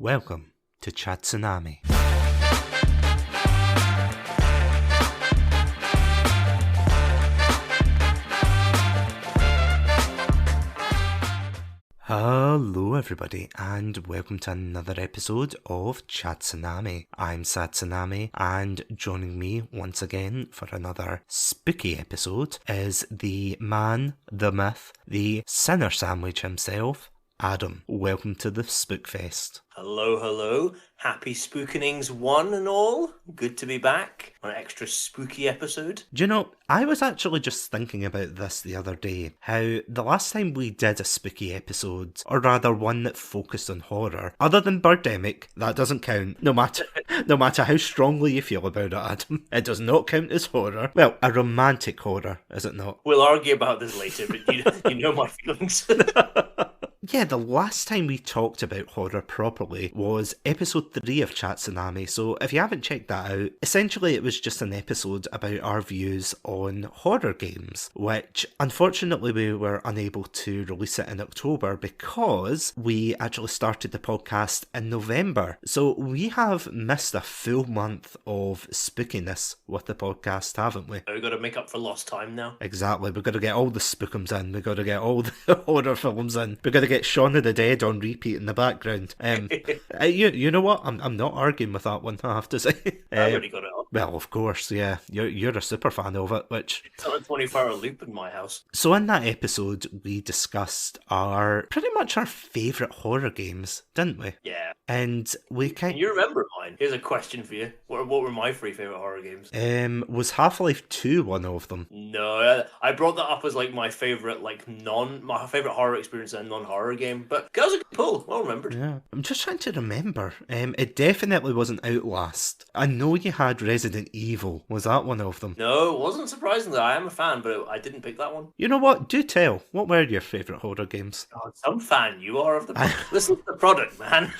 Welcome to Satsunami. Hello everybody and welcome to another episode of Satsunami. I'm Satsunami and joining me once again for another spooky episode is the man, the myth, the sinner sandwich himself, Adam. Welcome to the Spookfest. Hello. Happy Spookenings one and all. Good to be back on an extra spooky episode. Do you know, I was actually just thinking about this the other day, how the last time we did a spooky episode, or rather one that focused on horror, other than Birdemic, that doesn't count, no matter how strongly you feel about it, Adam. It does not count as horror. Well, a romantic horror, is it not? We'll argue about this later, but you know my feelings. Yeah, the last time we talked about horror properly was episode 3 of Satsunami, so if you haven't checked that out, essentially it was just an episode about our views on horror games, which unfortunately we were unable to release it in October because we actually started the podcast in November. So we have missed a full month of spookiness with the podcast, haven't we? We've got to make up for lost time now. Exactly, we've got to get all the spookums in, we've got to get all the horror films in, we've got to get Shaun of the Dead on repeat in the background. You know what? I'm not arguing with that one, I have to say. I already got it on. Well, of course, yeah. You're a super fan of it, which... It's on a 24-hour loop in my house. So in that episode, we discussed pretty much our favourite horror games, didn't we? Yeah. And we Can you remember mine? Here's a question for you. What were my 3 favourite horror games? Was Half-Life 2 one of them? No, I brought that up as like my favourite my favourite horror experience in a non-horror game, but that was a good pull. Well remembered. Yeah, I'm just trying to remember. It definitely wasn't Outlast. I know you had Resident Evil. Was that one of them? No, it wasn't surprisingly. I am a fan, but I didn't pick that one. You know what? Do tell. What were your favourite horror games? God, some fan you are of the product. Listen to the product, man.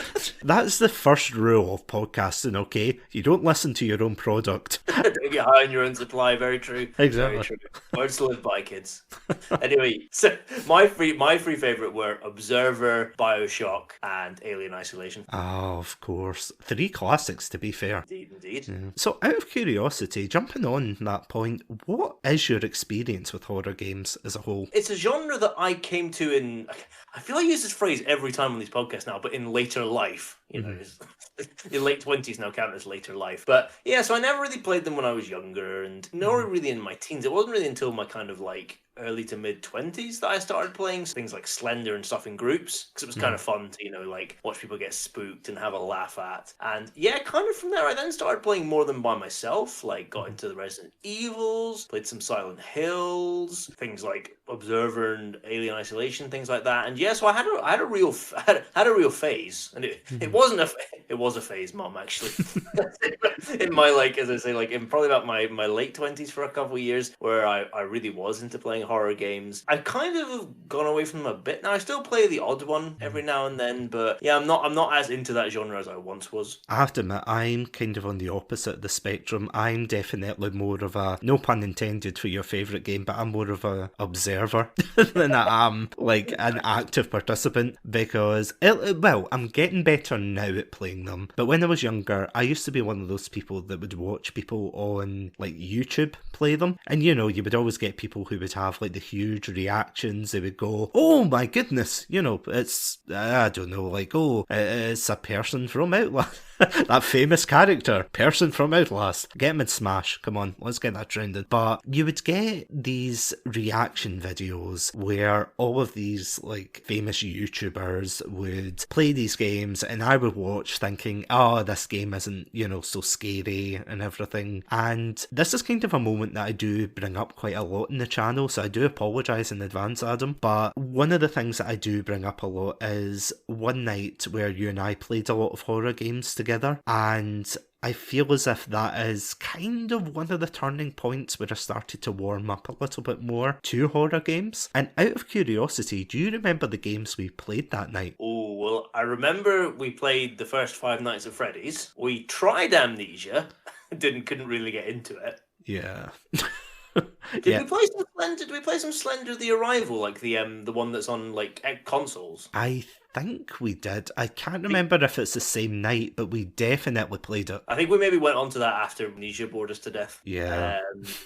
That's the first rule of podcasting, okay? You don't listen to your own product. Don't get high on your own supply. Very true. Exactly. Very true. Words to live by, kids. Anyway, so my three favourite were Observer, Bioshock, and Alien Isolation. Oh, of course. 3 classics, to be fair. Indeed. Yeah. So, out of curiosity, jumping on that point, what is your experience with horror games as a whole? It's a genre that I came to in... I feel I use this phrase every time on these podcasts now, but in later life. You know, your late 20s now count as later life. But yeah, so I never really played them when I was younger, and nor really in my teens. It wasn't really until my kind of early to mid 20s that I started playing things like Slender and stuff in groups, because it was kind of fun to watch people get spooked and have a laugh at. And yeah, kind of from there I then started playing more than by myself, got into the Resident Evils, played some Silent Hills, things like Observer and Alien Isolation, things like that. And yeah, so I had a real phase, and it was a phase, Mom, actually. In my as I say, in probably about my late 20s for a couple of years, where I really was into playing horror games. I've kind of gone away from them a bit now. I still play the odd one every now and then, but yeah, I'm not as into that genre as I once was. I have to admit, I'm kind of on the opposite of the spectrum. I'm definitely more of a, no pun intended for your favourite game, but I'm more of a observer than I am an active participant, because I'm getting better now at playing them, but when I was younger I used to be one of those people that would watch people on YouTube play them, and you would always get people who would have the huge reactions. They would go, oh my goodness, it's, I don't know, it's a person from Outlast. That famous character, person from Outlast. Get him in Smash. Come on, let's get that trending. But you would get these reaction videos where all of these famous YouTubers would play these games, and I would watch thinking, oh, this game isn't, so scary and everything. And this is kind of a moment that I do bring up quite a lot in the channel, so I do apologise in advance, Adam. But one of the things that I do bring up a lot is one night where you and I played a lot of horror games together, and I feel as if that is kind of one of the turning points where I started to warm up a little bit more to horror games. And out of curiosity, do you remember the games we played that night? Oh, well, I remember we played the first 5 Nights at Freddy's. We tried Amnesia, couldn't really get into it. Yeah. Did we play some Slender? Did we play some Slender: The Arrival, like the one that's on like consoles? I think we did. I can't remember if it's the same night, but we definitely played it. I think we maybe went on to that after Amnesia bored us to death. Yeah.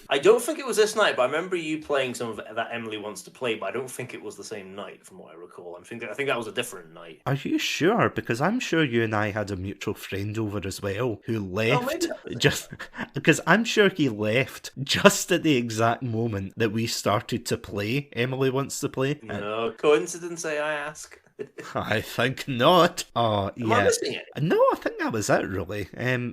I don't think it was this night, but I remember you playing some of that Emily Wants to Play, but I don't think it was the same night, from what I recall. I think that was a different night. Are you sure? Because I'm sure you and I had a mutual friend over as well who left just because I'm sure he left just at the exact moment that we started to play Emily Wants to Play. No coincidence, I ask. I think not. Oh, yeah. Am I missing it? No, I think that was it, really.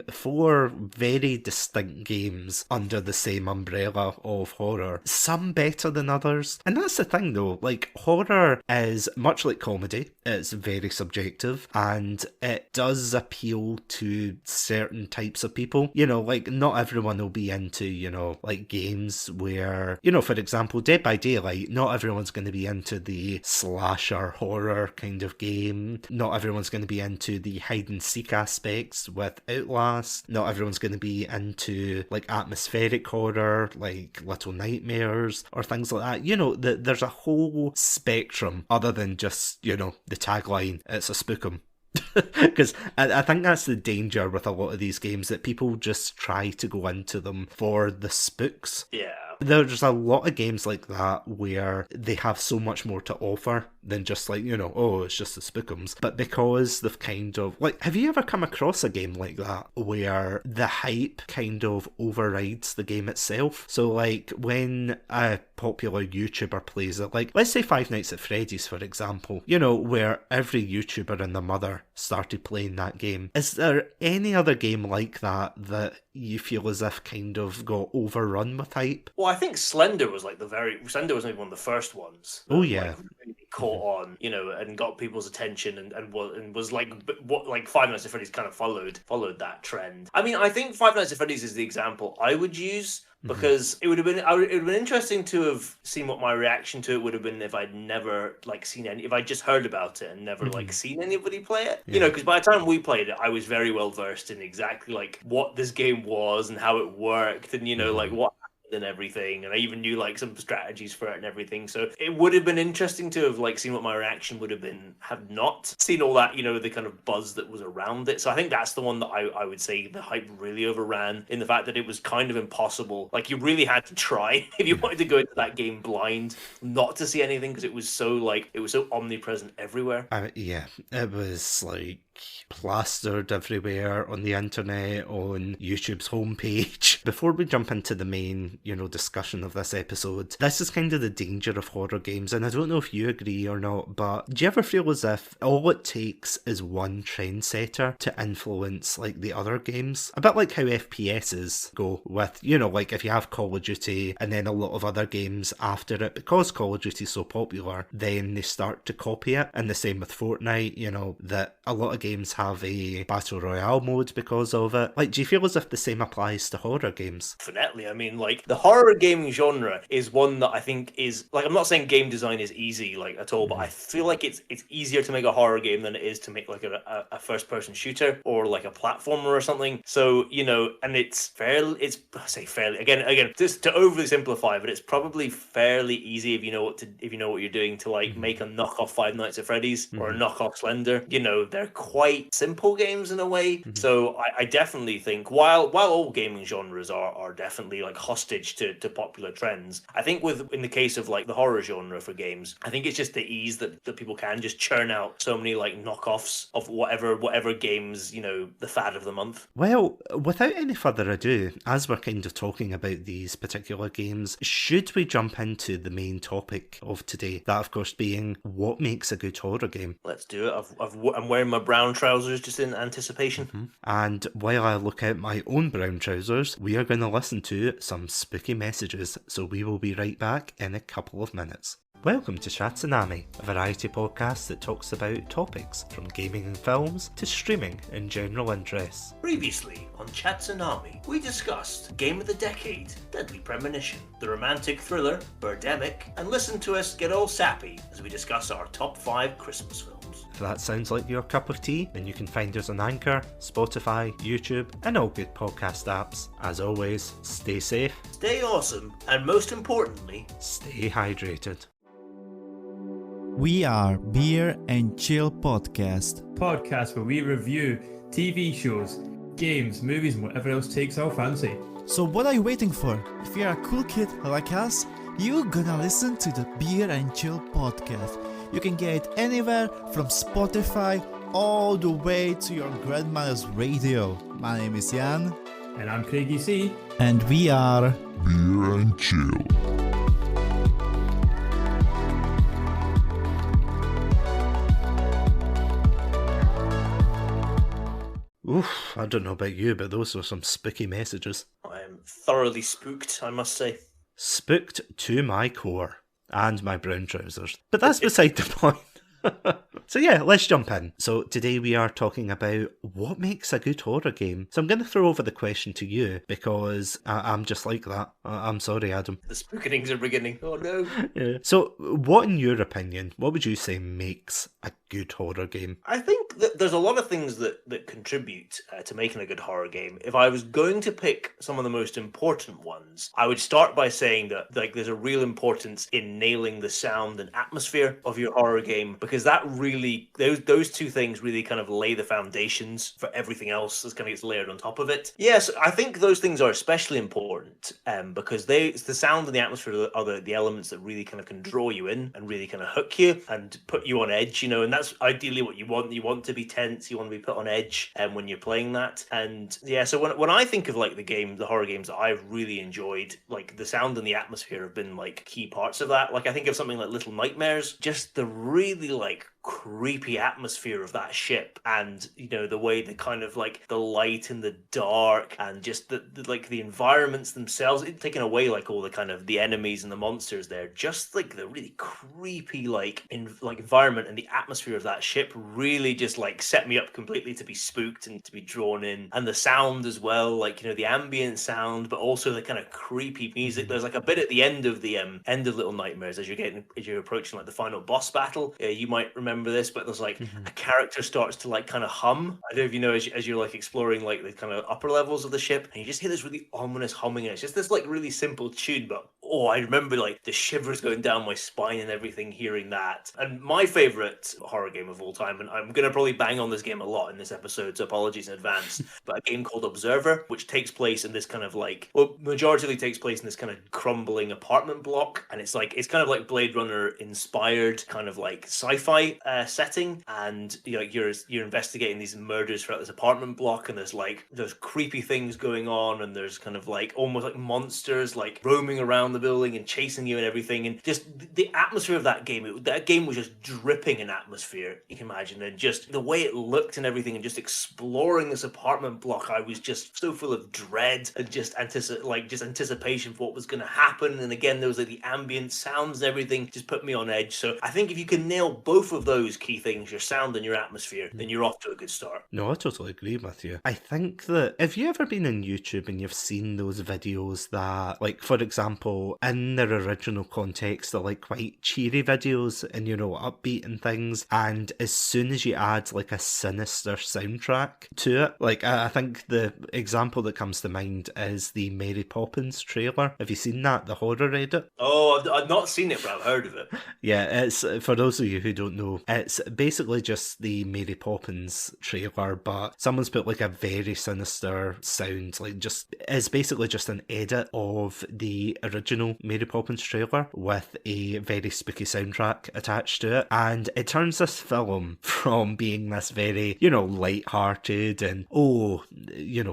4 very distinct games under the same umbrella of horror. Some better than others. And that's the thing, though. Like, horror is much like comedy. It's very subjective, and it does appeal to certain types of people. You know, like, not everyone will be into, you know, like, games where, you know, for example, Dead by Daylight, not everyone's going to be into the slasher horror kind of game. Not everyone's going to be into the hide and seek aspects with Outlast. Not everyone's going to be into like atmospheric horror like Little Nightmares or things like that. You know, there's a whole spectrum other than just, you know, the tagline, it's a spookum. Because I think that's the danger with a lot of these games, that people just try to go into them for the spooks. Yeah. There's a lot of games like that where they have so much more to offer than just like, you know, oh, it's just the spookums. But because they've kind of, like, have you ever come across a game like that where the hype kind of overrides the game itself? So, like, when a popular YouTuber plays it, like, let's say Five Nights at Freddy's, for example, you know, where every YouTuber and their mother started playing that game. Is there any other game like that that you feel as if kind of got overrun with hype? Well, I think Slender was like Slender was maybe one of the first ones. Oh yeah, like, really caught on, you know, and got people's attention, and was like what like Five Nights at Freddy's kind of followed that trend. I mean, I think Five Nights at Freddy's is the example I would use. Because it would have been interesting to have seen what my reaction to it would have been if I'd never like seen if I'd just heard about it and never like seen anybody play it. Yeah. You know, because by the time we played it, I was very well versed in exactly like what this game was and how it worked, and you know like what and everything, and I even knew like some strategies for it and everything. So it would have been interesting to have like seen what my reaction would have been, have not seen all that, you know, the kind of buzz that was around it. So I think that's the one that I would say the hype really overran, in the fact that it was kind of impossible. Like, you really had to try if you wanted to go into that game blind not to see anything, because it was so omnipresent everywhere. Yeah, it was like plastered everywhere on the internet, on YouTube's homepage. Before we jump into the main, you know, discussion of this episode, this is kind of the danger of horror games, and I don't know if you agree or not, but do you ever feel as if all it takes is one trendsetter to influence like the other games? A bit like how FPSs go with, you know, like if you have Call of Duty and then a lot of other games after it, because Call of Duty is so popular, then they start to copy it. And the same with Fortnite, you know, that a lot of games have a battle royale mode because of it. Like, do you feel as if the same applies to horror games? Definitely. I mean, like, the horror gaming genre is one that I think is, like, I'm not saying game design is easy, like, at all, but I feel like it's easier to make a horror game than it is to make, like, a first-person shooter or, like, a platformer or something. So, you know, and I say fairly, again, just to overly simplify, but it's probably fairly easy if you know what you're doing to, like, make a knockoff Five Nights at Freddy's or a knockoff Slender. You know, they're quite simple games in a way. So I definitely think while all gaming genres are definitely like hostage to popular trends, I think in the case of like the horror genre for games, I think it's just the ease that people can just churn out so many like knockoffs of whatever games, you know, the fad of the month. Well, without any further ado, as we're kind of talking about these particular games, should we jump into the main topic of today? That, of course, being what makes a good horror game. Let's do it. I'm wearing my brown trousers just in anticipation. And while I look out my own brown trousers, we are going to listen to some spooky messages, so we will be right back in a couple of minutes. Welcome to Satsunami, a variety podcast that talks about topics from gaming and films to streaming and general interests. Previously on Satsunami, we discussed Game of the Decade, Deadly Premonition, the romantic thriller Birdemic, and listen to us get all sappy as we discuss our top 5 Christmas films. films. If that sounds like your cup of tea, then you can find us on Anchor, Spotify, YouTube, and all good podcast apps. As always, stay safe, Stay awesome, and most importantly, stay hydrated. We are Beer and Chill Podcast. Podcast where we review TV shows, games, movies, and whatever else takes our fancy. So what are you waiting for? If you're a cool kid like us, you're gonna listen to the Beer and Chill Podcast. You can get it anywhere from Spotify all the way to your grandmother's radio. My name is Jan. And I'm Craigie C. And we are Beer and Chill. Oof, I don't know about you, but those were some spooky messages. I am thoroughly spooked, I must say. Spooked to my core. And my brown trousers. But that's beside the point. So yeah, let's jump in. So today we are talking about what makes a good horror game. So I'm going to throw over the question to you because I'm just like that. I'm sorry, Adam. The spookings are beginning. Oh no. Yeah. So what, in your opinion, what would you say makes a good horror game? I think that there's a lot of things that contribute to making a good horror game. If I was going to pick some of the most important ones, I would start by saying that there's a real importance in nailing the sound and atmosphere of your horror game, because that really, those two things really kind of lay the foundations for everything else that kind of gets layered on top of it. Yes, I think those things are especially important because the sound and the atmosphere are the elements that really kind of can draw you in and really kind of hook you and put you on edge, and that's ideally what you want. You want to be tense, you want to be put on edge when you're playing that. And yeah, so when I think of the horror games that I've really enjoyed, like the sound and the atmosphere have been like key parts of that. Like I think of something like Little Nightmares, just the really like creepy atmosphere of that ship, and the way the kind of like the light and the dark and just the environments themselves, taking away like all the kind of the enemies and the monsters there, just like the really creepy environment and the atmosphere of that ship really just like set me up completely to be spooked and to be drawn in. And the sound as well, like the ambient sound, but also the kind of creepy music. There's like a bit at the end of Little Nightmares as you're approaching like the final boss battle. You might remember this, but there's like a character starts to like kind of hum. I don't know if you know, as you're like exploring like the kind of upper levels of the ship, and you just hear this really ominous humming, and it's just this like really simple tune, but I remember like the shivers going down my spine and everything hearing that. And my favorite horror game of all time, and I'm gonna probably bang on this game a lot in this episode, so apologies in advance, but a game called Observer, which takes place in this kind of like, majority takes place in this kind of crumbling apartment block, and it's kind of like Blade Runner inspired kind of like sci-fi setting, and you're investigating these murders throughout this apartment block, and there's creepy things going on, and there's kind of like almost like monsters like roaming around the building and chasing you and everything, and just the atmosphere of that game. That game was just dripping in atmosphere, you can imagine, and just the way it looked and everything, and just exploring this apartment block, I was just so full of dread and just anticipation for what was going to happen. And again, there was like the ambient sounds and everything just put me on edge. So I think if you can nail both of those key things, your sound and your atmosphere, then you're off to a good start. No, I totally agree with you. I think that if you ever been on YouTube and you've seen those videos that, like, for example, in their original context, they're like quite cheery videos and upbeat and things, and as soon as you add like a sinister soundtrack to it, like I think the example that comes to mind is the Mary Poppins trailer. Have you seen that, the horror edit? Oh, I've not seen it, but I've heard of it. Yeah, it's, for those of you who don't know, it's basically just the Mary Poppins trailer, but someone's put like a very sinister sound, it's basically just an edit of the original Mary Poppins trailer with a very spooky soundtrack attached to it, and it turns this film from being this very, light-hearted and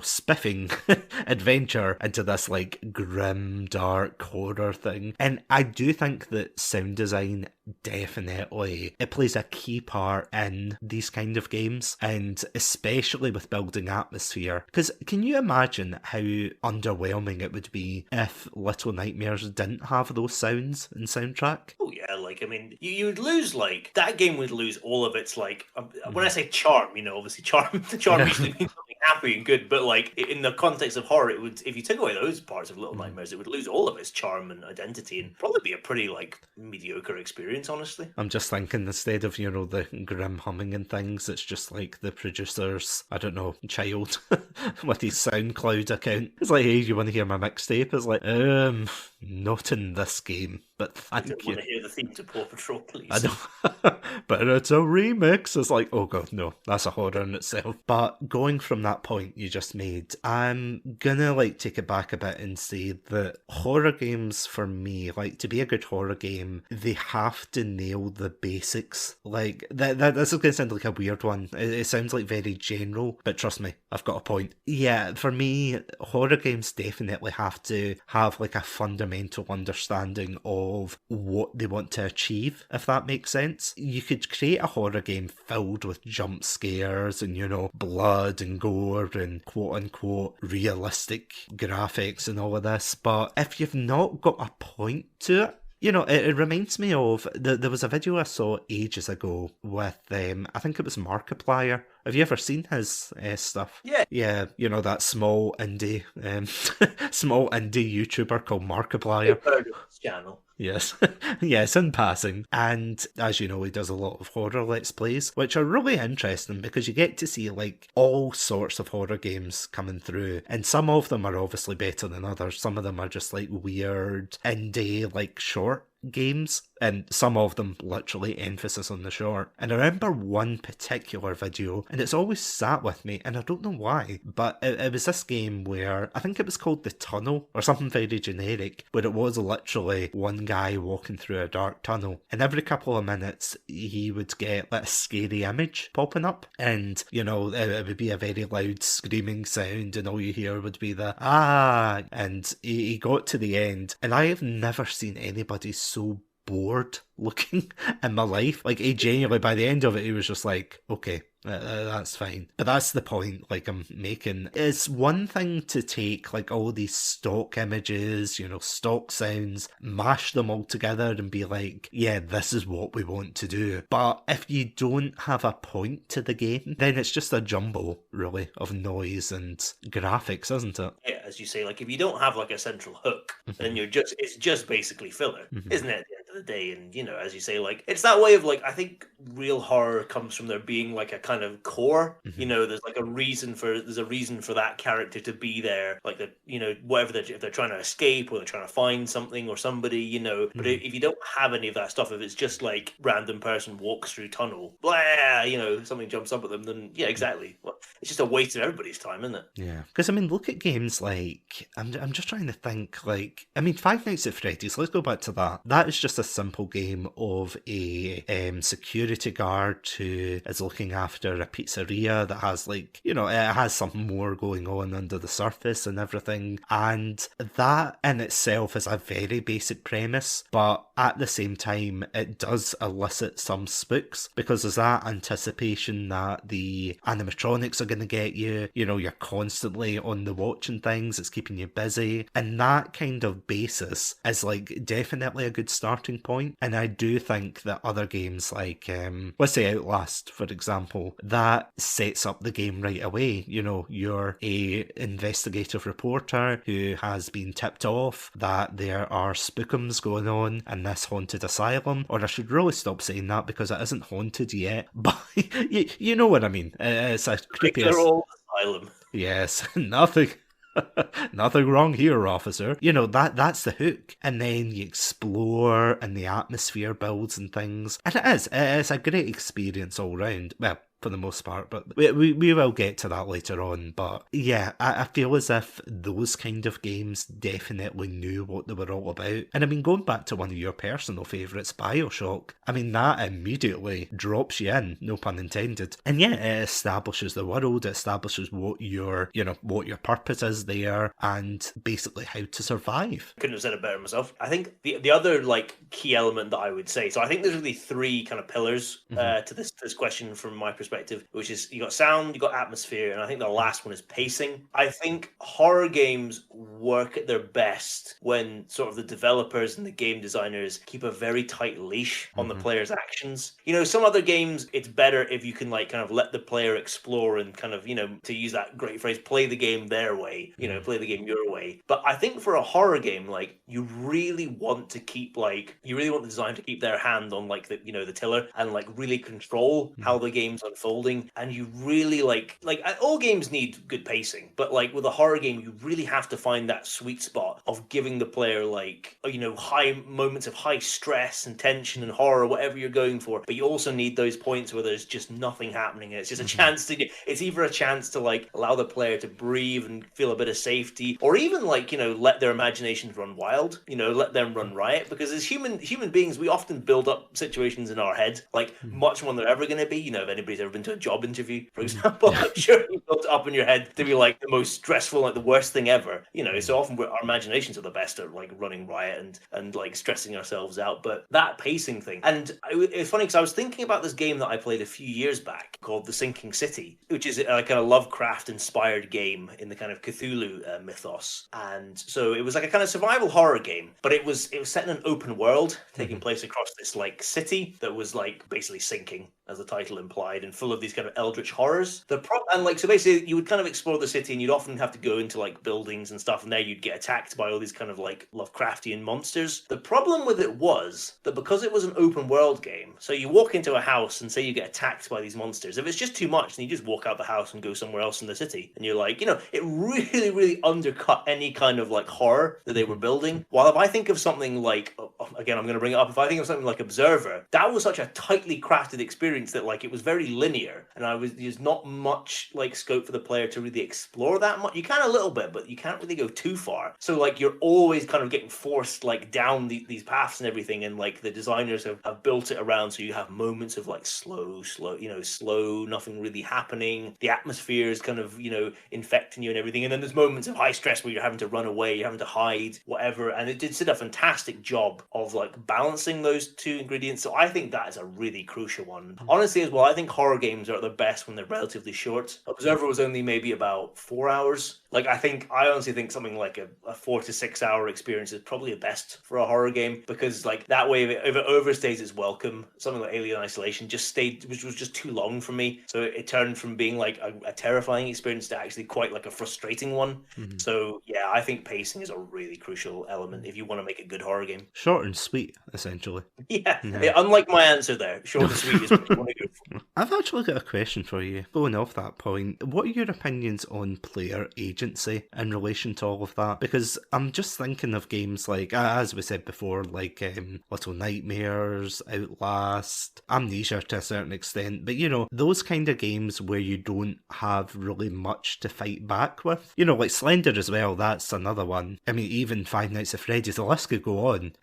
spiffing adventure into this like grim, dark horror thing. And I do think that sound design definitely, it plays a key part in these kind of games, and especially with building atmosphere, because can you imagine how underwhelming it would be if Little Nightmares didn't have those sounds and soundtrack? Oh yeah, you would lose, that game would lose all of its when I say charm, obviously charm usually means something happy and good, but like in the context of horror, it would, if you took away those parts of Little Nightmares, it would lose all of its charm and identity, and probably be a pretty like mediocre experience, honestly. I'm just thinking instead of, the grim humming and things, it's just like the producer's, I don't know, child with his SoundCloud account. It's like, hey, you want to hear my mixtape? It's like, not in this game, but I thank don't you. want to hear the theme to Paw Patrol, please. I know, but it's a remix. It's like, oh god, no, that's a horror in itself. But going from that point you just made, I'm gonna like take it back a bit and say that horror games for me, like to be a good horror game, they have to nail the basics. Like this is gonna sound like a weird one. It sounds like very general, but trust me, I've got a point. Yeah, for me, horror games definitely have to have like a fundamental understanding of what they want to achieve, if that makes sense. You could create a horror game filled with jump scares and, blood and gore and quote unquote realistic graphics and all of this, but if you've not got a point to it, it reminds me of, there was a video I saw ages ago with, I think it was Markiplier. Have you ever seen his stuff? Yeah. Yeah, that small indie YouTuber called Markiplier. I've heard of this channel. Yes, yes, in passing. And as you know, he does a lot of horror Let's Plays, which are really interesting because you get to see like all sorts of horror games coming through. And some of them are obviously better than others. Some of them are just like weird indie, like short games, and some of them literally emphasis on the short. And I remember one particular video, and it's always sat with me, and I don't know why, but it was this game where I think it was called The Tunnel or something very generic, where it was literally one guy walking through a dark tunnel, and every couple of minutes he would get like a scary image popping up, and it would be a very loud screaming sound, and all you hear would be the and he got to the end, and I have never seen anybody so bored looking in my life. Like, he genuinely, by the end of it, he was just like, okay, that's fine. But that's the point, like, I'm making. It's one thing to take, like, all these stock images, stock sounds, mash them all together and be like, yeah, this is what we want to do. But if you don't have a point to the game, then it's just a jumble, really, of noise and graphics, isn't it? Yeah, as you say, like, if you don't have, like, a central hook, then it's just basically filler, isn't it, at the end of the day? And, as you say, like, it's that way of, like, I think real horror comes from there being, like, a kind of core, there's, like, there's a reason for that character to be there, like, whatever if they're trying to escape or they're trying to find something or somebody, but if you don't have any of that stuff, if it's just, like, random person walks through tunnel, blah, something jumps up at them, then, yeah, exactly. Well, it's just a waste of everybody's time, isn't it? Yeah, because, look at games like, I'm just trying to think, like, Five Nights at Freddy's, let's go back to that. That is just a simple game of a security guard who is looking after a pizzeria that has, like, it has something more going on under the surface and everything, and that in itself is a very basic premise, but at the same time it does elicit some spooks, because there's that anticipation that the animatronics are going to get you, you're constantly on the watch and things, it's keeping you busy, and that kind of basis is, like, definitely a good starting point. And I do think that other games like, let's say Outlast, for example, that sets up the game right away. You're a investigative reporter who has been tipped off that there are spookums going on in this haunted asylum, or I should really stop saying that because it isn't haunted yet, but you know what I mean. It's a creepy asylum. Yes, nothing wrong here, officer. That's the hook. And then you explore and the atmosphere builds and things. And it's a great experience all round. Well, for the most part, but we will get to that later on. But yeah, I feel as if those kind of games definitely knew what they were all about. And going back to one of your personal favourites, BioShock, that immediately drops you in, no pun intended. And yeah, it establishes the world, it establishes what your purpose is there, and basically how to survive. Couldn't have said it better myself. I think the other, like, key element that I would say, so I think there's really three kind of pillars to this question from my perspective. perspective, which is you got sound, you got atmosphere, and I think the last one is pacing. I think horror games work at their best when sort of the developers and the game designers keep a very tight leash on the player's actions. You know, some other games, it's better if you can like kind of let the player explore and kind of, you know, to use that great phrase, play the game their way, you know, play the game your way. But I think for a horror game, like you really want to keep you really want the design to keep their hand on like the, you know, the tiller and like really control how the game's unfolding. And you really like all games need good pacing, but like with a horror game, you really have to find that sweet spot of giving the player like, you know, high moments of high stress and tension and horror, whatever you're going for. But you also need those points where there's just nothing happening. It's just a chance to it's either a chance to like allow the player to breathe and feel a bit of safety, or even like, you know, let their imaginations run wild, you know, let them run riot. Because as human beings, we often build up situations in our head like much more than they're ever going to be. You know, if anybody's ever been to a job interview, for example, I'm sure you built it up in your head to be like the most stressful, like the worst thing ever. You know, so often our imaginations are the best at like running riot and like stressing ourselves out. But that pacing thing, and it's funny because I was thinking about this game that I played a few years back called The Sinking City, which is a kind of Lovecraft-inspired game in the kind of Cthulhu mythos. And so it was like a kind of survival horror game, but it was set in an open world, taking place across this like city that was like basically sinking, as the title implied, and full of these kind of eldritch horrors. And like, so basically you would kind of explore the city and you'd often have to go into like buildings and stuff, and there you'd get attacked by all these kind of like Lovecraftian monsters. The problem with it was that because it was an open world game, so you walk into a house and say you get attacked by these monsters. If it's just too much, then you just walk out the house and go somewhere else in the city. And you're like, you know, it really, really undercut any kind of like horror that they were building. While if I think of something like, again, I'm going to bring it up, if I think of something like Observer, that was such a tightly crafted experience that like it was very linear, and there's not much like scope for the player to really explore that much. You can a little bit, but you can't really go too far. So like you're always kind of getting forced like down these paths and everything, and like the designers have built it around so you have moments of like slow, nothing really happening. The atmosphere is kind of, you know, infecting you and everything, and then there's moments of high stress where you're having to run away, you're having to hide, whatever. And it did a fantastic job of like balancing those two ingredients. So I think that is a really crucial one. Honestly, as well, I think horror games are at their best when they're relatively short. Observer was only maybe about 4 hours. Like, I honestly think something like a 4 to 6 hour experience is probably the best for a horror game, because like that way, if it overstays its welcome, something like Alien Isolation which was just too long for me. So it turned from being like a terrifying experience to actually quite like a frustrating one. So yeah, I think pacing is a really crucial element if you want to make a good horror game. Short and sweet, essentially. Yeah, unlike my answer there, short and sweet is what you want to go for. I've actually got a question for you. Going off that point, what are your opinions on player agency in relation to all of that? Because I'm just thinking of games like, as we said before, like Little Nightmares, Outlast, Amnesia to a certain extent, but you know, those kind of games where you don't have really much to fight back with. You know, like Slender as well, that's another one. I mean, even Five Nights at Freddy's, the list could go on.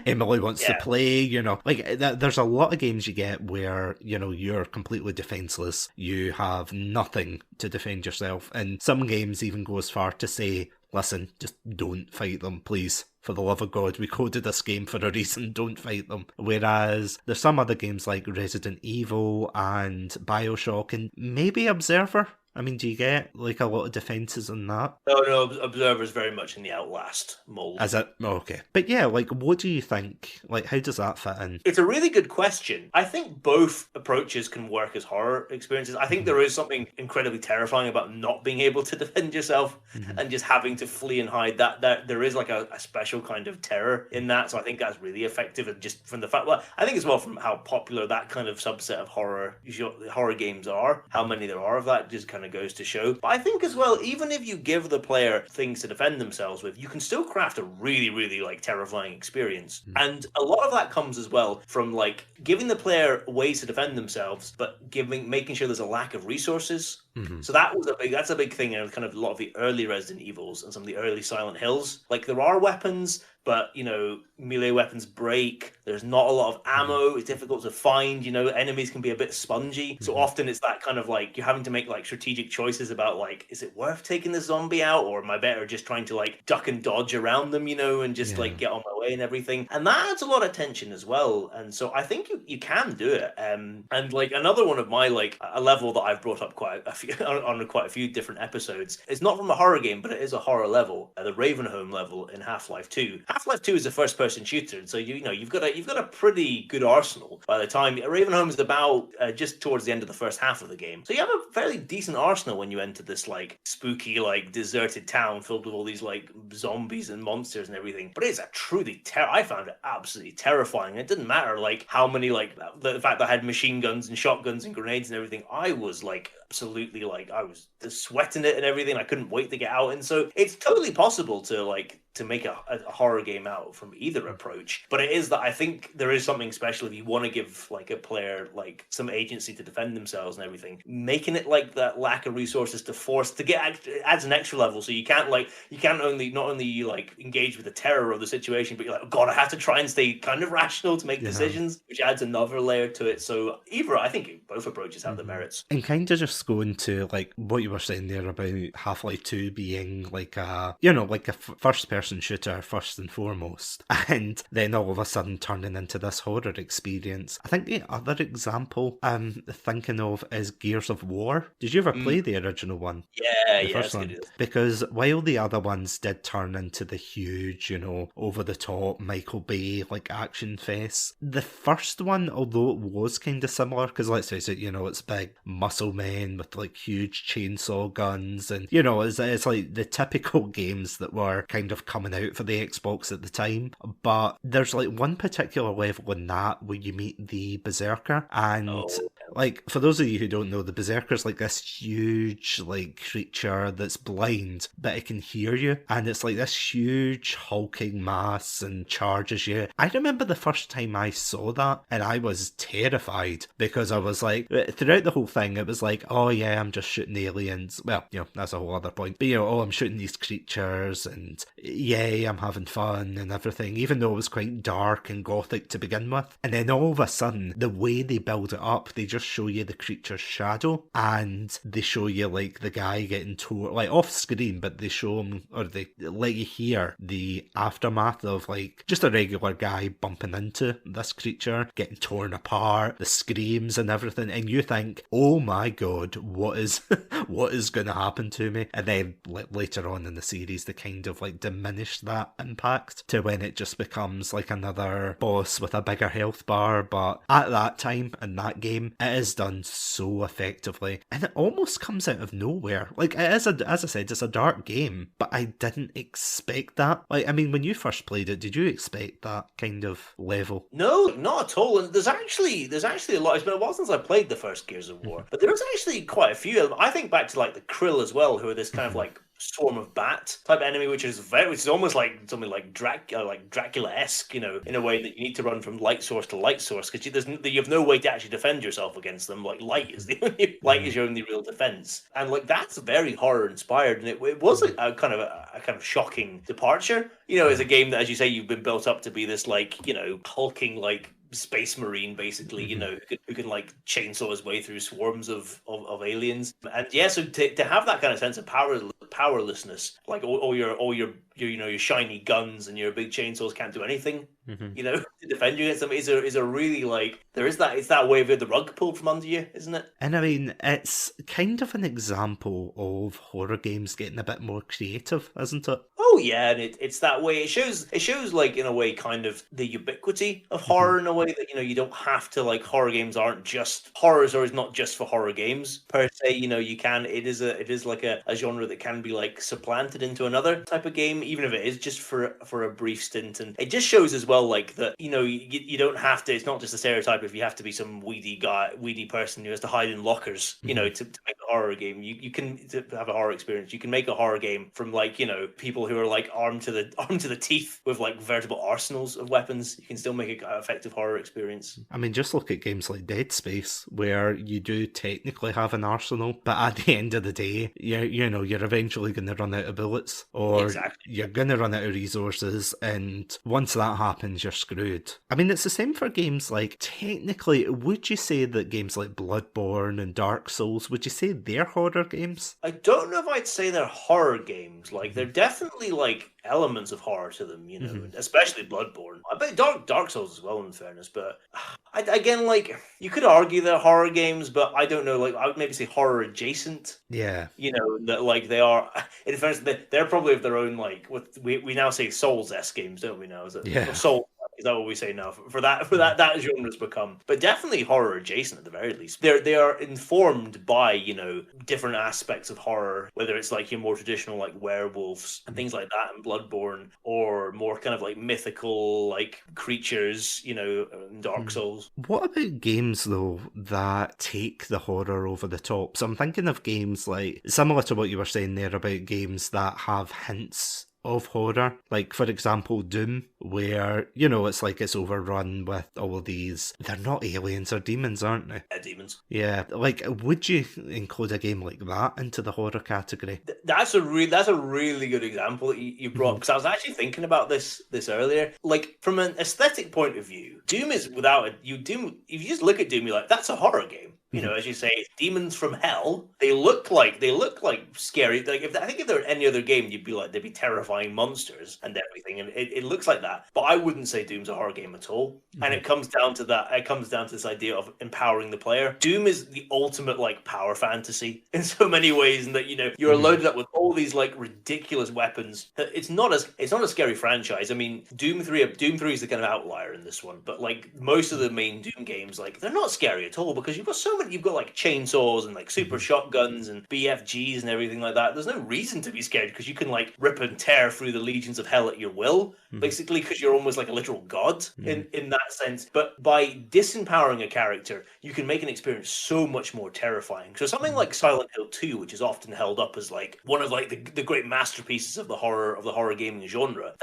Emily wants to play, you know, like there's a lot of games you get where, you know, you're completely defenseless, you have nothing to defend yourself, and some games even go as far to say, listen, just don't fight them, please. For the love of God, we coded this game for a reason, don't fight them. Whereas there's some other games like Resident Evil and Bioshock and maybe Observer. I mean, do you get like a lot of defences on that? No, Observer's very much in the Outlast mold. Is it? Oh, okay. But yeah, like, what do you think? Like, how does that fit in? It's a really good question. I think both approaches can work as horror experiences. I think there is something incredibly terrifying about not being able to defend yourself and just having to flee and hide. That there is like a special kind of terror in that. So I think that's really effective. And just from the fact, well, I think as well from how popular that kind of subset of horror games are, how many there are of that, just kind of goes to show. But I think as well, even if you give the player things to defend themselves with, you can still craft a really, really like terrifying experience. And a lot of that comes as well from like giving the player ways to defend themselves, but making sure there's a lack of resources. So that's a big thing in kind of a lot of the early Resident Evils and some of the early Silent Hills. Like there are weapons, but melee weapons break. There's not a lot of ammo. It's difficult to find. Enemies can be a bit spongy. So often it's that kind of like you're having to make like strategic choices about like, is it worth taking the zombie out, or am I better just trying to like duck and dodge around them, and just like get on my way and everything. And that adds a lot of tension as well. And so I think you can do it. And like another one of my like a level that I've brought up quite a few on quite a few different episodes. It's not from a horror game, but it is a horror level. The Ravenholm level in Half-Life 2. Half-Life 2 is a first-person shooter, and so you've got a pretty good arsenal by the time Ravenholm is about just towards the end of the first half of the game. So you have a fairly decent arsenal when you enter this like spooky like deserted town filled with all these like zombies and monsters and everything. But it's a truly I found it absolutely terrifying. It didn't matter like how many like the fact that I had machine guns and shotguns and grenades and everything. I was like absolutely like I was sweating it and everything. I couldn't wait to get out. And so it's totally possible to make a horror game out from either approach. But it is that I think there is something special if you want to give like a player like some agency to defend themselves and everything. Making it like that lack of resources to force to get adds an extra level. So you can't not only like engage with the terror of the situation, but you're like, oh god, I have to try and stay kind of rational to make decisions, which adds another layer to it. So I think both approaches have the merits. And kind of just going to like what you were saying there about Half-Life 2 being like a first person shooter first and foremost, and then all of a sudden turning into this horror experience. I think the other example I'm thinking of is Gears of War. Did you ever play the original one? The first one? Because while the other ones did turn into the huge, over the top Michael Bay like action fest, the first one, although it was kind of similar, because let's face it, it's big muscle men with like huge chainsaw guns, and it's like the typical games that were kind of coming out for the Xbox at the time. But there's like one particular level in that where you meet the Berserker, and like for those of you who don't know, the Berserker's like this huge like creature that's blind but it can hear you, and it's like this huge hulking mass and charges you. I remember the first time I saw that and I was terrified, because I was like, throughout the whole thing it was like, oh yeah, I'm just shooting aliens. Well, that's a whole other point, but I'm shooting these creatures and yay, I'm having fun and everything, even though it was quite dark and gothic to begin with. And then all of a sudden, the way they build it up, they just show you the creature's shadow, and they show you like the guy getting torn, like off screen, but they show him, or they let you hear the aftermath of like just a regular guy bumping into this creature, getting torn apart, the screams and everything, and you think, oh my god, what is going to happen to me? And then later on in the series, they kind of like diminish that impact to when it just becomes like another boss with a bigger health bar. But at that time in that game, it is done so effectively, and it almost comes out of nowhere. Like it is as I said, it's a dark game, but I didn't expect that. Like, I mean, when you first played it, did you expect that kind of level? No, not at all. And there's actually a lot. It's been a while since I played the first Gears of War, but there was actually quite a few. I think back to like the Krill as well, who are this kind of like swarm of bat type enemy, which is almost like something like Dracula-esque, in a way that you need to run from light source to light source, because you have no way to actually defend yourself against them. Like light is your only real defense, and like that's very horror inspired, and it was a kind of shocking departure. As a game that, as you say, you've been built up to be this like hulking like space marine basically, who can like chainsaw his way through swarms of aliens. And yeah, so to have that kind of sense of powerlessness, like all your shiny guns and your big chainsaws can't do anything, to defend you against them, is a really like, it's that way of the rug pulled from under you, isn't it? And I mean, it's kind of an example of horror games getting a bit more creative, isn't it? Oh yeah, and it's that way. It shows like in a way kind of the ubiquity of horror in a way that you don't have to, like, horror games aren't just horrors, or is not just for horror games per se. You can it is like a genre that can be like supplanted into another type of game, even if it is just for a brief stint. And it just shows as well well, like that, you don't have to. It's not just a stereotype if you have to be some weedy person who has to hide in lockers, to make a horror game. You can to have a horror experience. You can make a horror game from people who are like armed to the teeth with like veritable arsenals of weapons. You can still make an effective horror experience. I mean, just look at games like Dead Space, where you do technically have an arsenal, but at the end of the day, you're eventually going to run out of bullets, or you're going to run out of resources, and once that happens, you're screwed. I mean, it's the same for games like, technically, would you say that games like Bloodborne and Dark Souls, would you say they're horror games? I don't know if I'd say they're horror games. Like, they're definitely like elements of horror to them, especially Bloodborne. I bet Dark Souls as well, in fairness, but again, like, you could argue they're horror games, but I don't know, like, I would maybe say horror adjacent. Yeah. That like they are, in fairness, they're probably of their own, like, what we now say Souls-esque games, don't we now? Is it? Yeah. Soul. Is that what we say now? For that genre's become, but definitely horror adjacent at the very least. They are informed by different aspects of horror, whether it's like your more traditional like werewolves and things like that in Bloodborne, or more kind of like mythical like creatures, in Dark Souls. What about games though that take the horror over the top? So I'm thinking of games like, similar to what you were saying there about games that have hints of horror, like for example Doom, where it's like it's overrun with all of these, they're not aliens, they're demons, aren't they? Yeah, demons. Yeah, like, would you include a game like that into the horror category? That's a really good example that you brought, because I was actually thinking about this earlier. Like, from an aesthetic point of view, Doom is Doom, if you just look at Doom, you're like, that's a horror game. As you say, demons from hell. They look like scary. Like, I think if there were any other game, you'd be like, they'd be terrifying monsters and everything, and it looks like that. But I wouldn't say Doom's a horror game at all. And it comes down to that. It comes down to this idea of empowering the player. Doom is the ultimate like power fantasy in so many ways, and that you're loaded up with all these like ridiculous weapons. It's not a scary franchise. I mean, Doom 3 is the kind of outlier in this one, but like most of the main Doom games, like, they're not scary at all, because you've got like chainsaws and like super shotguns and BFGs and everything like that. There's no reason to be scared, because you can like rip and tear through the legions of hell at your will, basically, because you're almost like a literal god in that sense. But by disempowering a character, you can make an experience so much more terrifying. So something like Silent Hill 2, which is often held up as like one of like the great masterpieces of the horror gaming genre,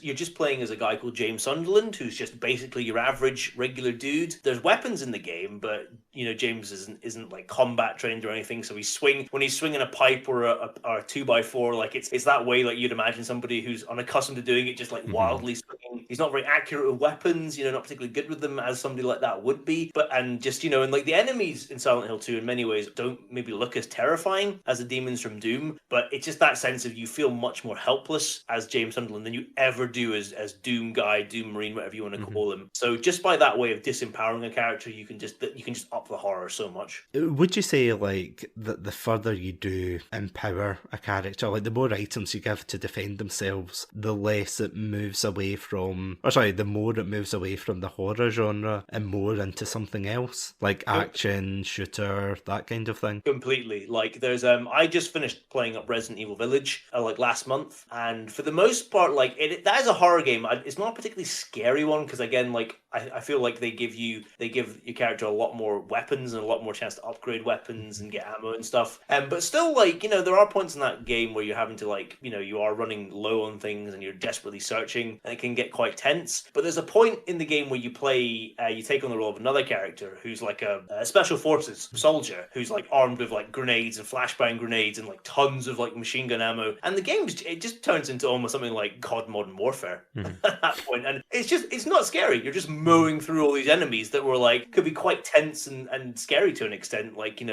you're just playing as a guy called James Sunderland, who's just basically your average regular dude. There's weapons in the game, but James isn't like combat trained or anything, so when he's swinging a pipe or a 2x4, like it's that way, like you'd imagine somebody who's unaccustomed to doing it, just like wildly swinging. He's not very accurate with weapons, not particularly good with them as somebody like that would be. But and like the enemies in Silent Hill 2 in many ways don't maybe look as terrifying as the demons from Doom, but it's just that sense of you feel much more helpless as James Sunderland than you ever do as Doom guy, Doom Marine, whatever you want to call him. So just by that way of disempowering a character, you can just up the horror so much. Would you say like that the further you do empower a character, like the more items you give to defend themselves, the less it moves away from, the more it moves away from the horror genre and more into something else, like action, shooter, that kind of thing? Completely. Like, there's I just finished playing up Resident Evil Village like last month, and for the most part, like that is a horror game. It's not a particularly scary one, because again, like I feel like they give your character a lot more weapons and a lot more chance to upgrade weapons and get ammo and stuff. But still, like, there are points in that game where you're having to, like, you are running low on things and you're desperately searching, and it can get quite tense. But there's a point in the game where you take on the role of another character who's like a special forces soldier who's like armed with like grenades and flashbang grenades and like tons of like machine gun ammo. And the game, it just turns into almost something like COD Modern Warfare at that point. And it's not scary. You're just mowing through all these enemies that were like, could be quite tense and scary to an extent, like, in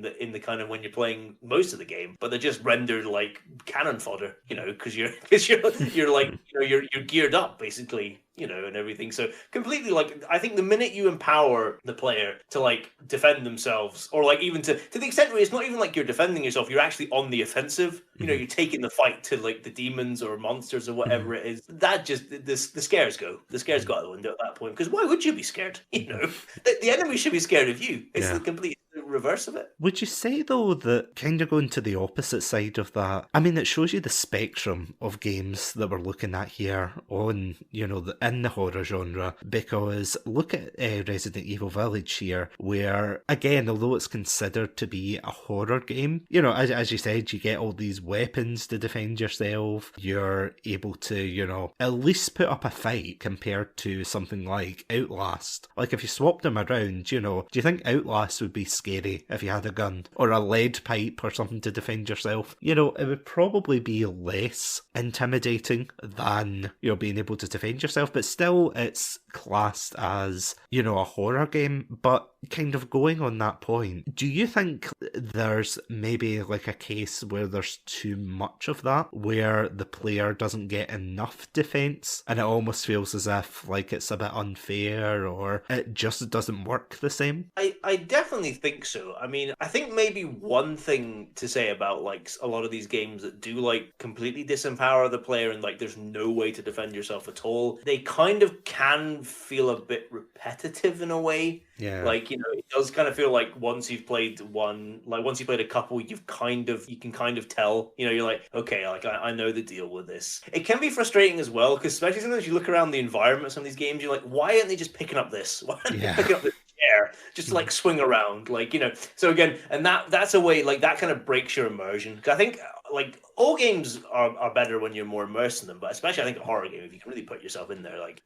the kind of when you're playing most of the game, but they're just rendered like cannon fodder, because you're like, you're geared up basically, and everything. So completely, like, I think the minute you empower the player to like defend themselves, or like even to the extent where it's not even like you're defending yourself, you're actually on the offensive, you're taking the fight to like the demons or monsters or whatever it is, that just the scares go out the window at that point, because why would you be scared? The enemy should be scared of you. It's the complete reverse of it. Would you say, though, that kind of going to the opposite side of that, I mean, it shows you the spectrum of games that we're looking at here on, in the horror genre, because look at Resident Evil Village here, where, again, although it's considered to be a horror game, as you said, you get all these weapons to defend yourself, you're able to, at least put up a fight compared to something like Outlast. Like, if you swap them around, do you think Outlast would be scary if you had a gun or a lead pipe or something to defend yourself? It would probably be less intimidating than being able to defend yourself, but still it's classed as a horror game. But kind of going on that point, do you think there's maybe like a case where there's too much of that, where the player doesn't get enough defense and it almost feels as if like it's a bit unfair, or it just doesn't work the same? I definitely think so. I mean, I think maybe one thing to say about like a lot of these games that do like completely disempower the player and like there's no way to defend yourself at all, they kind of can feel a bit repetitive in a way. Yeah. Like, it does kind of feel like once you've played a couple, you can kind of tell, you're like, okay, like I know the deal with this. It can be frustrating as well, because especially sometimes you look around the environment of some of these games, you're like, why aren't they just picking up this? Why aren't they picking up this chair? Just to like swing around, like, so again, and that's a way, like that kind of breaks your immersion. Because I think like all games are better when you're more immersed in them, but especially I think a horror game, if you can really put yourself in there, like,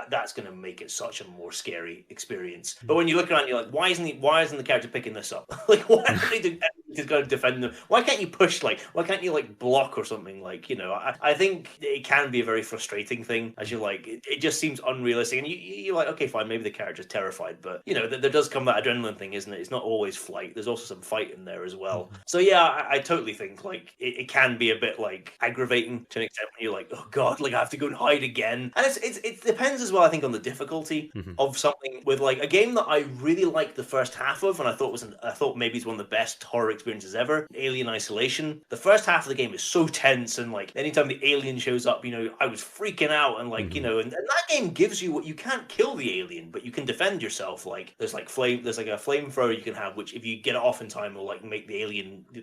that's going to make it such a more scary experience. But when you look around, you're like, why isn't the character picking this up? Like, why are they doing to go defend them? Why can't you push, like, why can't you like block or something? Like, I think it can be a very frustrating thing, as you're like, it just seems unrealistic, and you're like, okay, fine, maybe the character's terrified, but there does come that adrenaline thing, isn't it? It's not always flight. There's also some fight in there as well. So yeah, I totally think like it can be a bit like aggravating to an extent when you're like, oh god, like I have to go and hide again. And it depends as well, I think, on the difficulty of something. With like a game that I really liked the first half of, and I thought maybe it's one of the best horror experiences ever, Alien Isolation. The first half of the game is so tense, and like anytime the alien shows up, I was freaking out, and like and that game gives you what you can't kill the alien, but you can defend yourself. Like there's like a flamethrower you can have, which if you get it off in time will like make the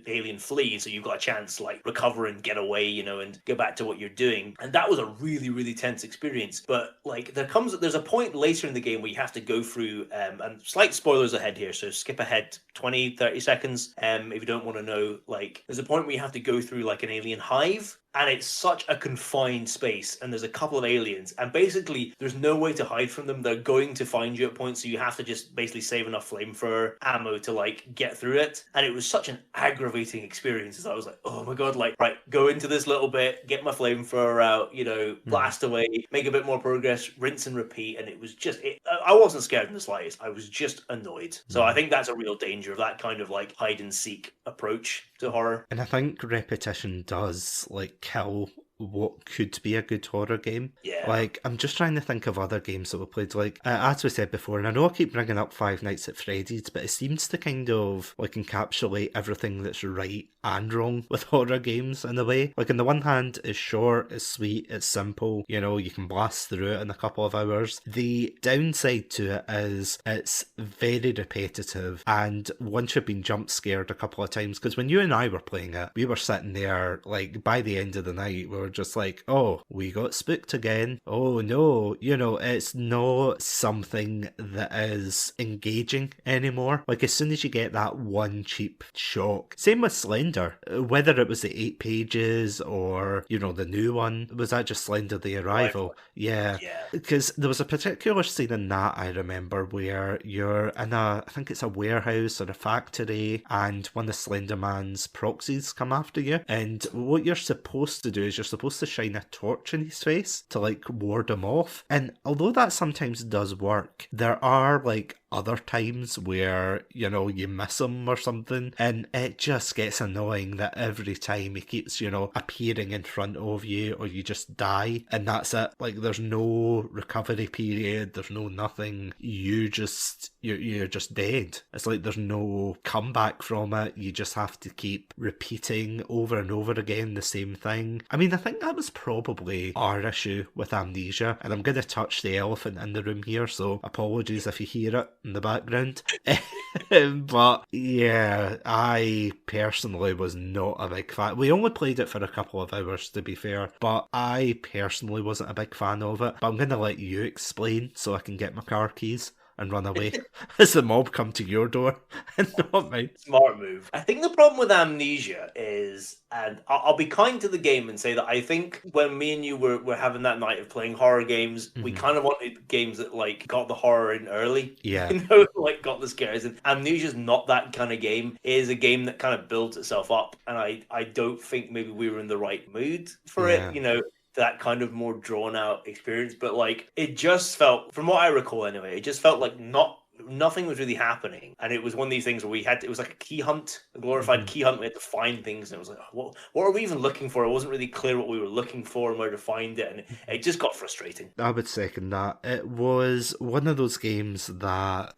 alien flee, so you've got a chance to like recover and get away, and go back to what you're doing. And that was a really, really tense experience. But like there's a point later in the game where you have to go through and slight spoilers ahead here, so skip ahead 20-30 seconds if you don't want to know. Like there's a point where you have to go through like an alien hive, and it's such a confined space, and there's a couple of aliens, and basically there's no way to hide from them. They're going to find you at points, so you have to just basically save enough flamethrower ammo to like get through it. And it was such an aggravating experience, as I was like, oh my god, like, right, go into this little bit, get my flamethrower out, blast away, make a bit more progress, rinse and repeat. And it was just, I wasn't scared in the slightest. I was just annoyed. So I think that's a real danger of that kind of like hide and seek approach to horror. And I think repetition does like kill what could be a good horror game. Yeah. Like, I'm just trying to think of other games that we played. Like, as we said before, and I know I keep bringing up Five Nights at Freddy's, but it seems to kind of like encapsulate everything that's right and wrong with horror games in a way. Like, on the one hand, it's short, it's sweet, it's simple, you can blast through it in a couple of hours. The downside to it is it's very repetitive, and once you've been jump scared a couple of times, because when you and I were playing it, we were sitting there, like, by the end of the night, we were just like, oh, we got spooked again. Oh no, it's not something that is engaging anymore. Like, as soon as you get that one cheap shock. Same with Slender, whether it was the 8 pages or, the new one. Was that just Slender the Arrival? Yeah. Because there was a particular scene in that I remember where you're in I think it's a warehouse or a factory, and one of Slender Man's proxies come after you, and what you're supposed to do is you're supposed to shine a torch in his face to like ward him off. And although that sometimes does work, there are like other times where, you miss him or something, and it just gets annoying that every time he keeps, appearing in front of you, or you just die, and that's it. Like, there's no recovery period, there's no nothing, you're just dead. It's like there's no comeback from it. You just have to keep repeating over and over again the same thing. I mean, I think that was probably our issue with Amnesia, and I'm going to touch the elephant in the room here, so apologies if you hear it in the background. But yeah, I personally was not a big fan. We only played it for a couple of hours, to be fair, but I personally wasn't a big fan of it. But I'm going to let you explain so I can get my car keys and run away as the mob come to your door and not mine. Smart move. I think the problem with Amnesia is, and I'll be kind to the game and say that I think when me and you were having that night of playing horror games, we kind of wanted games that like got the horror in early. Yeah. Like got the scares. And Amnesia's not that kind of game. It is a game that kind of builds itself up, and I don't think maybe we were in the right mood for Yeah. it. That kind of more drawn out experience, but like it just felt, from what I recall anyway, it just felt like nothing was really happening, and it was one of these things where it was like a key hunt, a glorified key hunt. We had to find things, and it was like, what are we even looking for? It wasn't really clear what we were looking for and where to find it, and it just got frustrating. I would second that. It was one of those games that,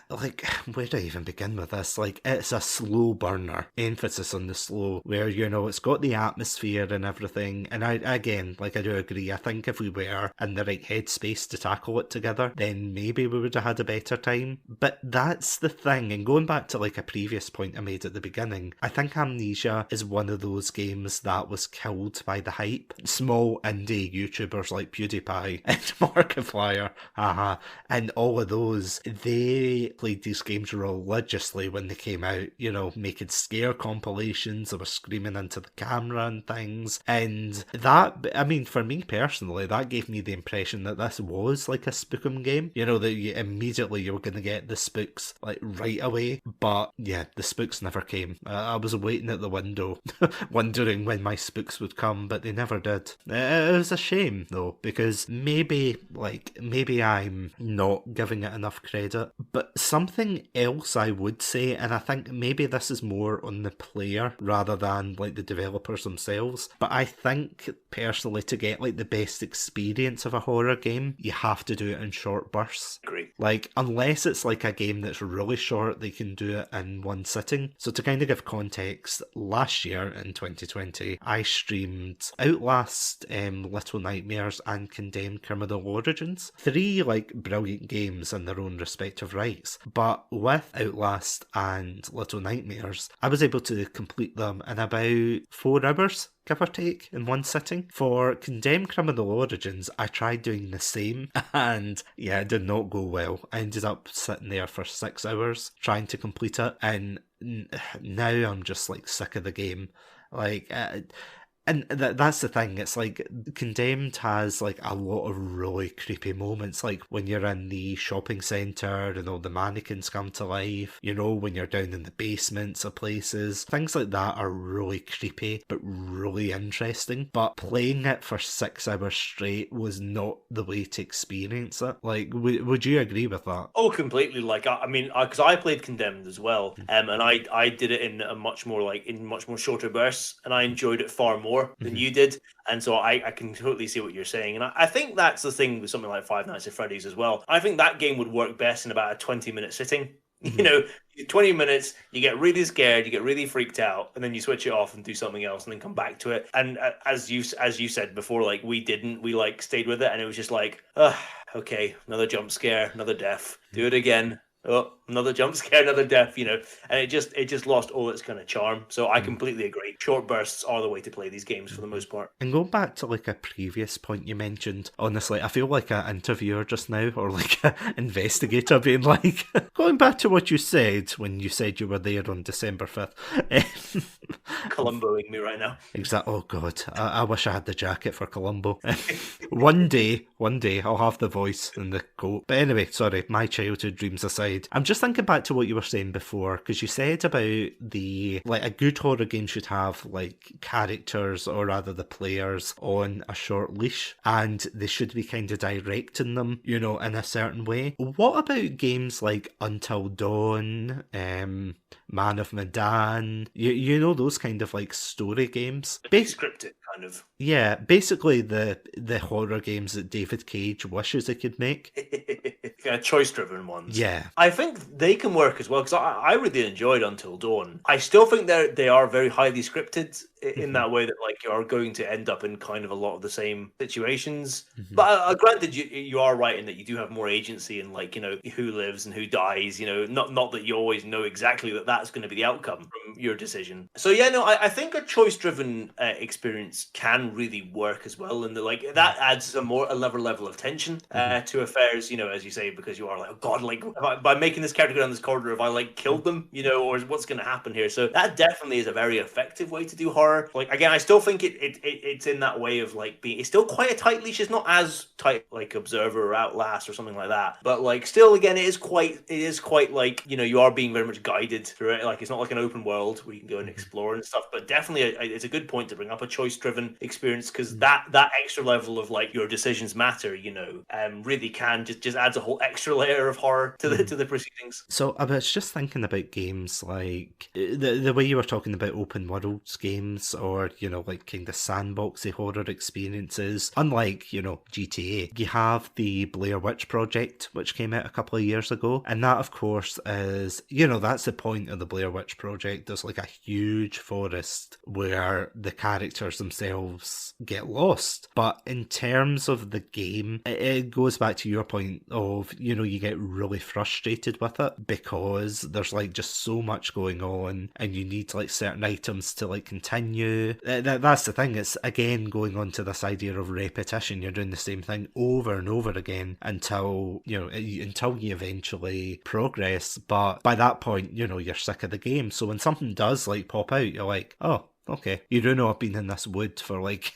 like, where do I even begin with this? Like, it's a slow burner, emphasis on the slow, where, it's got the atmosphere and everything. And I do agree. I think if we were in the right headspace to tackle it together, then maybe we would have had a better time. But that's the thing. And going back to like a previous point I made at the beginning, I think Amnesia is one of those games that was killed by the hype. Small indie YouTubers like PewDiePie and Markiplier, and all of those, they played these games religiously when they came out, making scare compilations. They were screaming into the camera and things. And that, I mean, for me personally, that gave me the impression that this was like a spookum game. That you were going to get the spooks like right away. But yeah, the spooks never came. I was waiting at the window, wondering when my spooks would come, but they never did. It was a shame though, because maybe I'm not giving it enough credit. But something else I would say, and I think maybe this is more on the player rather than like the developers themselves, but I think personally to get like the best experience of a horror game, you have to do it in short bursts. Agree. Like, unless it's like a game that's really short, they can do it in one sitting. So to kind of give context, last year in 2020, I streamed Outlast, Little Nightmares, and Condemned Criminal Origins. 3 like brilliant games in their own respective rights. But with Outlast and Little Nightmares, I was able to complete them in about 4 hours, give or take, in one sitting. For Condemned Criminal Origins, I tried doing the same, and yeah, it did not go well. I ended up sitting there for 6 hours trying to complete it, and now I'm just like sick of the game. Like, and that's the thing, it's like Condemned has like a lot of really creepy moments, like when you're in the shopping centre and all the mannequins come to life, when you're down in the basements of places. Things like that are really creepy, but really interesting. But playing it for 6 hours straight was not the way to experience it. Like, would you agree with that? Oh, completely. Like, I mean, because I played Condemned as well, and I did it in much more shorter bursts, and I enjoyed it far more than you did, and so I can totally see what you're saying, and I think that's the thing with something like Five Nights at Freddy's as well. I think that game would work best in about a 20-minute sitting. 20 minutes, you get really scared, you get really freaked out, and then you switch it off and do something else, and then come back to it. And as you said before, like we like stayed with it, and it was just like, okay, another jump scare, another death, do it again. Oh, another jump scare, another death, and it just lost all its kind of charm. So I completely agree. Short bursts are the way to play these games for the most part. And going back to like a previous point you mentioned, honestly, I feel like an interviewer just now, or like an investigator being like, going back to what you said when you said you were there on December 5th. Columboing me right now. Exactly. Oh God, I wish I had the jacket for Columbo. One day I'll have the voice and the coat. But anyway, sorry, my childhood dreams aside, I'm just thinking back to what you were saying before, because you said about a good horror game should have like characters, or rather the players, on a short leash, and they should be kind of directing them, in a certain way. What about games like Until Dawn, Man of Medan, those kind of like story games? Scripted kind of. Yeah, basically the horror games that David Cage wishes he could make. Kind of choice-driven ones. Yeah. I think they can work as well, because I really enjoyed Until Dawn. I still think they are very highly scripted in that way, that like you are going to end up in kind of a lot of the same situations. But granted, you are right in that you do have more agency in, like, you know, who lives and who dies. You know, not that you always know exactly that that's going to be the outcome from your decision. So yeah, no, I think a choice-driven experience can really work as well, and like that adds a level of tension to affairs. You know, as you say, because you are like, oh god, like by making this character go down this corridor, if I like killed them, you know, or what's going to happen here? So that definitely is a very effective way to do horror. Like, again, I still think it's in that way of like being, it's still quite a tight leash. It's not as tight like Observer or Outlast or something like that, but like still, again, it is quite like, you know, you are being very much guided through it. Like, it's not like an open world where you can go and explore and stuff. But definitely, it's a good point to bring up a choice-driven experience, because that extra level of like your decisions matter, you know, really can just adds a whole extra layer of horror to the proceedings. So I was just thinking about games like the way you were talking about open worlds games, or, you know, like kind of sandboxy horror experiences. Unlike, you know, GTA, you have the Blair Witch Project, which came out a couple of years ago, and that, of course, is, you know, that's the point of the Blair Witch Project. There's like a huge forest where the characters themselves get lost. But in terms of the game, it goes back to your point of, you know, you get really frustrated with it because there's like just so much going on, and you need like certain items to like continue. That's the thing. It's again going on to this idea of repetition. You're doing the same thing over and over again until you eventually progress. But by that point, you know, you're sick of the game. So when something does like pop out, you're like, oh, okay, you do know I've been in this wood for like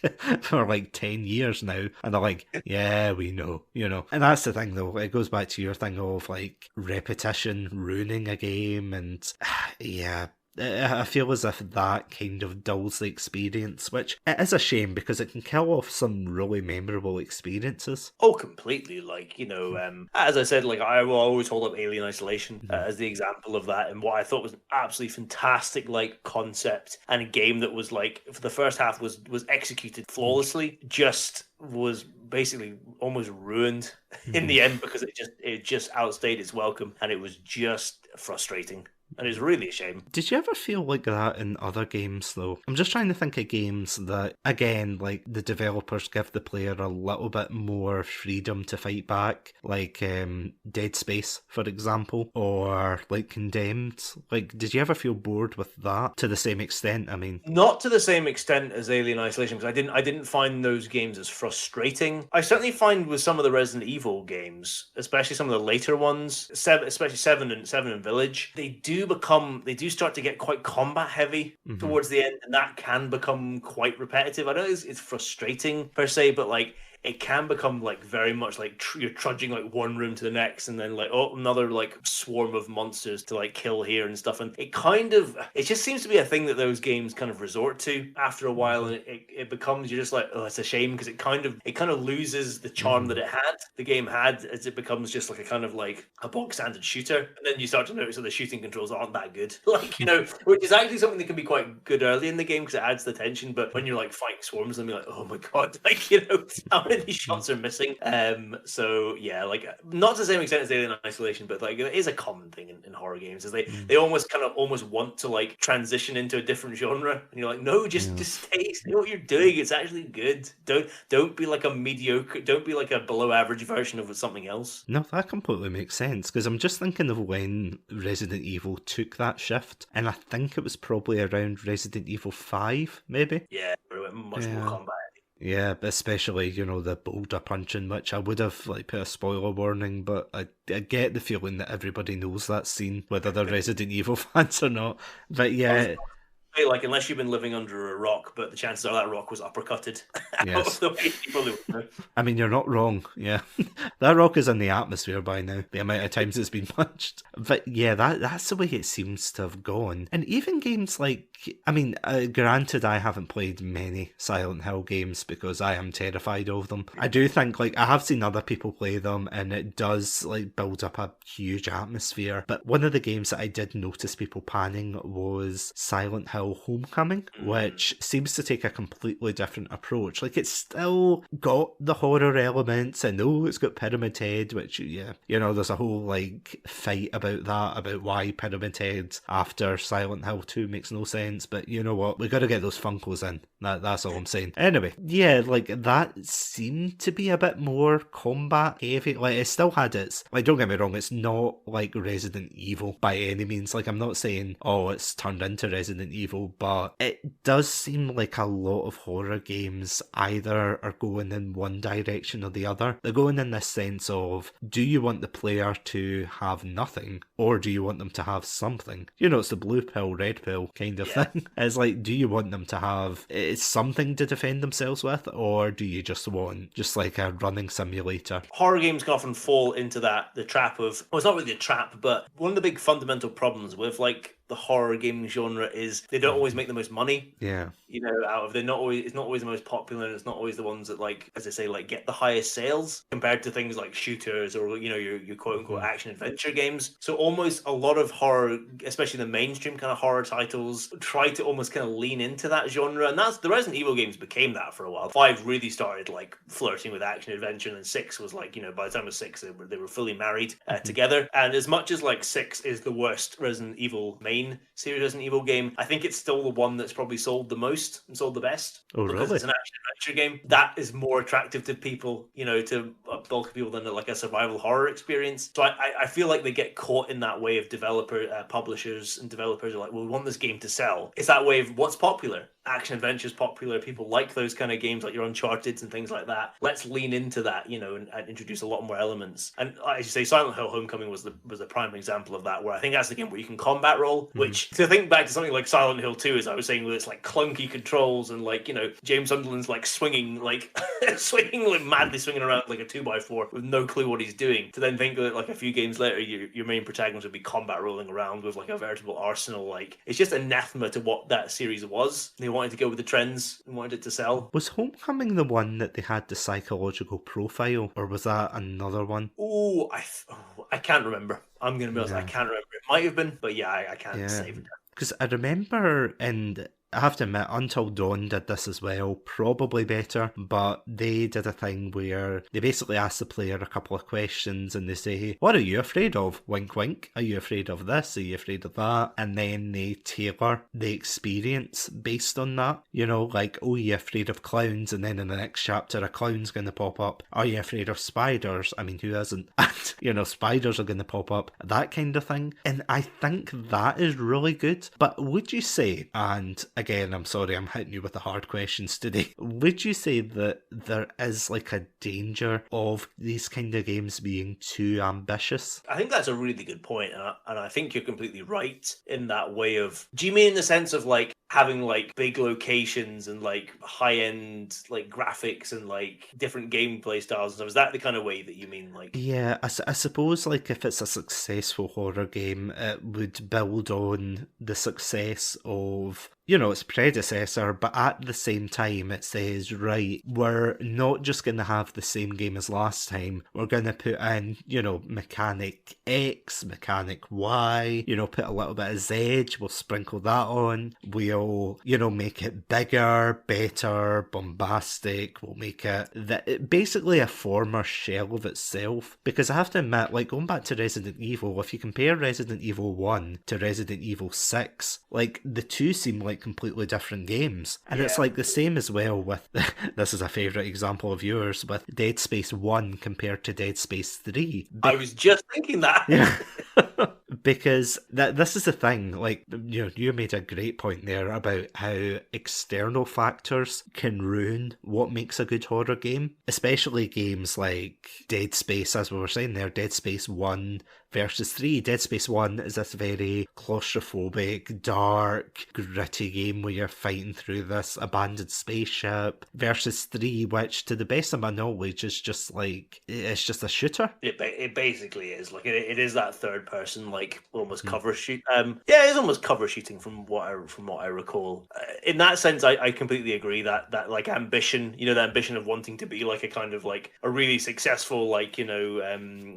10 years now, and they're like, yeah, we know, you know. And that's the thing though, it goes back to your thing of like repetition ruining a game, and yeah, I feel as if that kind of dulls the experience, which it is a shame because it can kill off some really memorable experiences. Oh, completely. Like, you know, as I said, like, I will always hold up Alien Isolation as the example of that, and what I thought was an absolutely fantastic, like, concept, and a game that was, like, for the first half was executed flawlessly, just was basically almost ruined in the end because it just outstayed its welcome, and it was just frustrating. And it's really a shame. Did you ever feel like that in other games, though? I'm just trying to think of games that, again, like the developers give the player a little bit more freedom to fight back, like Dead Space, for example, or like Condemned. Like, did you ever feel bored with that to the same extent? I mean, not to the same extent as Alien Isolation, because I didn't find those games as frustrating. I certainly find with some of the Resident Evil games, especially some of the later ones, especially Seven and Village, they do start to get quite combat heavy towards the end, and that can become quite repetitive. I know it's frustrating per se, but like it can become like very much like you're trudging like one room to the next, and then like, oh, another like swarm of monsters to like kill here and stuff. And it just seems to be a thing that those games kind of resort to after a while, and it becomes, you're just like, oh, it's a shame, because it kind of loses the charm that the game had, as it becomes just like a kind of like a bog standard shooter. And then you start to notice that the shooting controls aren't that good, like, you know, which is actually something that can be quite good early in the game because it adds the tension. But when you're like fighting swarms, and you're like, oh my god, like, you know, how many shots are missing? So yeah, like not to the same extent as Alien Isolation, but like it is a common thing in horror games, is they almost want to like transition into a different genre, and you're like, no, just stay what you're doing. It's actually good. Don't be like a mediocre, don't be like a below average version of something else. No, that completely makes sense, because I'm just thinking of when Resident Evil took that shift, and I think it was probably around Resident Evil 5, maybe. Yeah, much more combat. Yeah, especially, you know, the boulder punching, which I would have like put a spoiler warning, but I get the feeling that everybody knows that scene, whether they're Resident Evil fans or not. But yeah. Like, unless you've been living under a rock, but the chances are that rock was uppercutted out of the way people who... I mean, you're not wrong, yeah. That rock is in the atmosphere by now, the amount of times it's been punched. But yeah, that's the way it seems to have gone. And even games like I mean, granted, I haven't played many Silent Hill games because I am terrified of them. I do think, like, I have seen other people play them, and it does, like, build up a huge atmosphere. But one of the games that I did notice people panning was Silent Hill Homecoming, which seems to take a completely different approach. Like, it's still got the horror elements. I know it's got Pyramid Head, which, yeah, you know, there's a whole, like, fight about that, about why Pyramid Head after Silent Hill 2 makes no sense. But you know what? We gotta get those Funkos in. That's all I'm saying. Anyway, yeah, like, that seemed to be a bit more combat heavy. Like, it still had its, like, don't get me wrong, it's not like Resident Evil by any means. Like, I'm not saying, oh, it's turned into Resident Evil, but it does seem like a lot of horror games either are going in one direction or the other. They're going in this sense of, do you want the player to have nothing, or do you want them to have something? You know, it's the blue pill, red pill kind of thing. It's like, do you want them to have something to defend themselves with, or do you just want just like a running simulator? Horror games can often fall into the trap of, well, it's not really a trap, but one of the big fundamental problems with, like, the horror gaming genre is they don't always make the most money. Yeah. You know, it's not always the most popular, and it's not always the ones that, like, as I say, like, get the highest sales compared to things like shooters or, you know, your quote unquote action adventure games. So almost a lot of horror, especially the mainstream kind of horror titles, try to almost kind of lean into that genre. And that's the Resident Evil games became that for a while. 5 really started, like, flirting with action adventure, and then 6 was like, you know, by the time of 6 they were fully married together. And as much as, like, 6 is the worst Resident Evil main series Resident Evil game, I think it's still the one that's probably sold the most and sold the best. Oh, because really? it's an action adventure game that is more attractive to people, you know, to a bulk of people than like a survival horror experience. So I feel like they get caught in that way of publishers and developers are like, well, we want this game to sell. It's that way of what's popular. Action adventure is popular. People like those kind of games, like your Uncharted and things like that. Let's lean into that, you know, and introduce a lot more elements. And as you say, Silent Hill Homecoming was the prime example of that, where I think that's the game where you can combat roll, which, to think back to something like Silent Hill 2, as I was saying, with its like clunky controls and, like, you know, James Sunderland's like swinging like madly swinging around like a 2x4 with no clue what he's doing, to then think that, like, a few games later your main protagonist would be combat rolling around with like a veritable arsenal. Like, it's just anathema to what that series was. They wanted to go with the trends and wanted it to sell. Was Homecoming the one that they had the psychological profile, or was that another one? Oh, I can't remember. I'm going to be honest, I can't remember. It might have been, but yeah, I can't say. Because I remember, and I have to admit, Until Dawn did this as well, probably better, but they did a thing where they basically ask the player a couple of questions and they say, what are you afraid of? Wink, wink. Are you afraid of this? Are you afraid of that? And then they tailor the experience based on that. You know, like, oh, you're afraid of clowns, and then in the next chapter a clown's going to pop up. Are you afraid of spiders? I mean, who isn't? And, you know, spiders are going to pop up. That kind of thing. And I think that is really good. But would you say, and again, I'm sorry, I'm hitting you with the hard questions today. Would you say that there is like a danger of these kind of games being too ambitious? I think that's a really good point, and I think you're completely right in that way of... Do you mean in the sense of, like, having, like, big locations and, like, high-end, like, graphics and, like, different gameplay styles and stuff? Is that the kind of way that you mean, like... Yeah, I suppose, like, if it's a successful horror game, it would build on the success of, you know, its predecessor, but at the same time it says, right, we're not just going to have the same game as last time, we're going to put in, you know, mechanic X, mechanic Y, you know, put a little bit of Z, we'll sprinkle that on, we'll, you know, make it bigger, better, bombastic, we'll make it basically a former shell of itself. Because I have to admit, like, going back to Resident Evil, if you compare Resident Evil 1 to Resident Evil 6, like, the two seem like completely different games. And it's like the same as well with, this is a favourite example of yours, with Dead Space 1 compared to Dead Space 3. I was just thinking that. Yeah. Because this is the thing, like, you know, you made a great point there about how external factors can ruin what makes a good horror game, especially games like Dead Space, as we were saying there, Dead Space 1 versus 3. Dead Space 1 is this very claustrophobic, dark, gritty game where you're fighting through this abandoned spaceship, versus 3, which to the best of my knowledge is just like, it's just a shooter. It basically is like it is that third person, like almost cover shoot. Yeah, it's almost cover shooting from what I recall. In that sense, I completely agree that like ambition, the ambition of wanting to be like a kind of like a really successful, like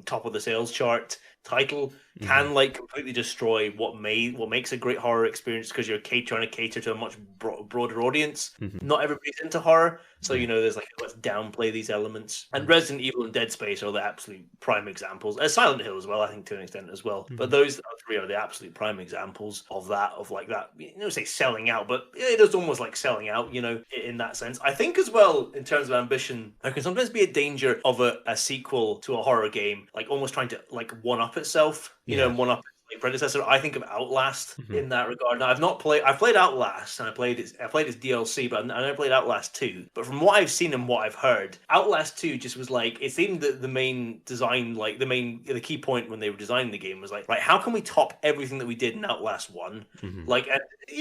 top of the sales chart title can like completely destroy what makes a great horror experience, because you're trying to cater to a much broader audience. Not everybody's into horror, so there's like, let's downplay these elements. And Resident Evil and Dead Space are the absolute prime examples. Silent Hill as well, I think, to an extent as well. But those three are the absolute prime examples of that, of like that, say selling out, but it is almost like selling out, in that sense. I think as well, in terms of ambition, there can sometimes be a danger of a sequel to a horror game, like almost trying to like one up itself, and one up its predecessor. I think of Outlast in that regard. Now, I've played Outlast, and I played its DLC, but I never played Outlast 2. But from what I've seen and what I've heard, Outlast 2 just was like, it seemed that the main design, like the key point when they were designing the game was like, right, how can we top everything that we did in Outlast 1? Like,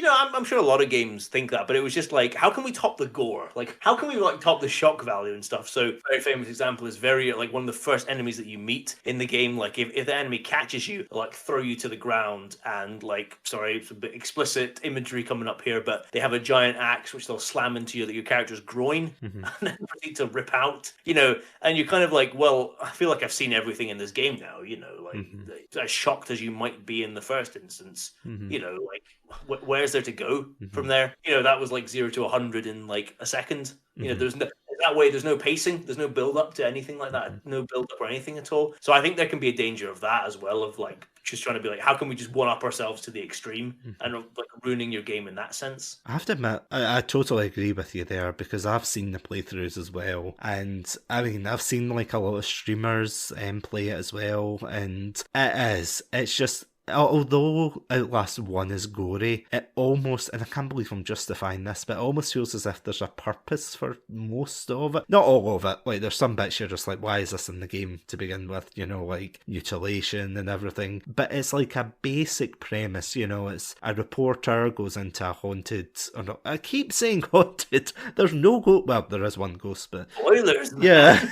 I'm sure a lot of games think that, but it was just like, how can we top the gore? Like, how can we like top the shock value and stuff? So, very famous example is like one of the first enemies that you meet in the game. Like, if the enemy catches you, they'll like throw you to the ground, and like, sorry, it's a bit explicit imagery coming up here, but they have a giant axe which they'll slam into your character's groin and then proceed to rip out. And you're kind of like, well, I feel like I've seen everything in this game now. Like as shocked as you might be in the first instance, like, where's there to go from there? That was like 0 to 100 in like a second. There's no pacing, there's no build up to anything like that, no build up or anything at all. So I think there can be a danger of that as well, of like just trying to be like, how can we just one up ourselves to the extreme and like ruining your game in that sense. I have to admit, I totally agree with you there, because I've seen the playthroughs as well, and I mean, I've seen like a lot of streamers play it as well, and it's just, although Outlast 1 is gory, it almost, and I can't believe I'm justifying this, but it almost feels as if there's a purpose for most of it. Not all of it. Like, there's some bits you're just like, why is this in the game to begin with? Like mutilation and everything. But it's like a basic premise, it's a reporter goes into a haunted, or no, I keep saying haunted. There's no ghost, well, there is one ghost, but... Spoilers! Yeah.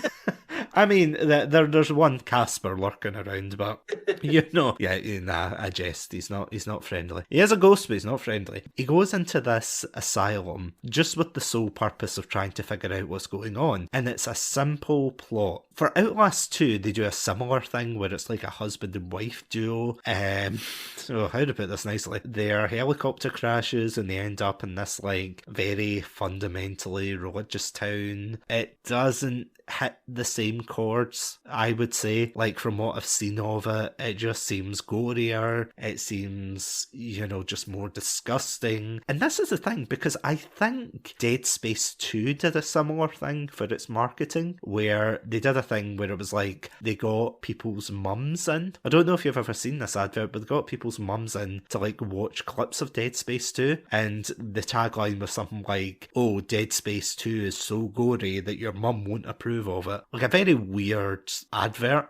I mean, there's one Casper lurking around, but I jest. He's not friendly. He is a ghost, but he's not friendly. He goes into this asylum just with the sole purpose of trying to figure out what's going on, and it's a simple plot. For Outlast 2, they do a similar thing where it's like a husband and wife duo. So how to put this nicely? Their helicopter crashes and they end up in this like very fundamentally religious town. It doesn't hit the same chords, I would say. Like, from what I've seen of it, it just seems gorier, it seems, just more disgusting. And this is the thing, because I think Dead Space 2 did a similar thing for its marketing, where they did a thing where it was like, they got people's mums in. I don't know if you've ever seen this advert, but they got people's mums in to like watch clips of Dead Space 2, and the tagline was something like, oh, Dead Space 2 is so gory that your mum won't approve of it. Like a very weird advert.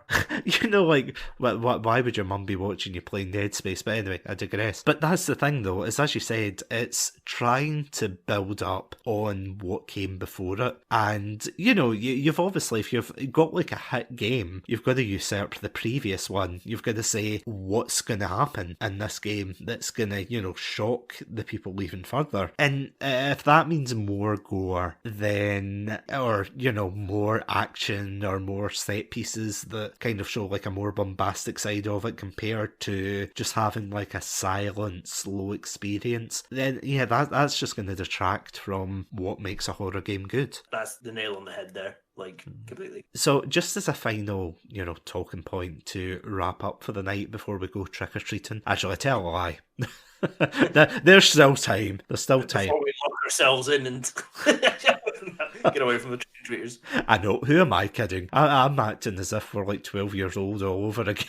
Like, why would your mum be watching you playing Dead Space? But anyway, I digress. But that's the thing though, is as you said, it's trying to build up on what came before it. And, you've obviously, if you've got like a hit game, you've got to usurp the previous one. You've got to say what's going to happen in this game that's going to, shock the people even further. And if that means more gore, then, or, more action or more set pieces that kind of show like a more bombastic side of it compared to just having like a silent, slow experience, then that's just going to detract from what makes a horror game good. That's the nail on the head there. Like, completely. So, just as a final, talking point to wrap up for the night before we go trick-or-treating. Actually, I tell a lie. There's still time. There's still time. Before we lock ourselves in and get away from the trick-or-treaters. I know. Who am I kidding? I'm acting as if we're like 12 years old all over again.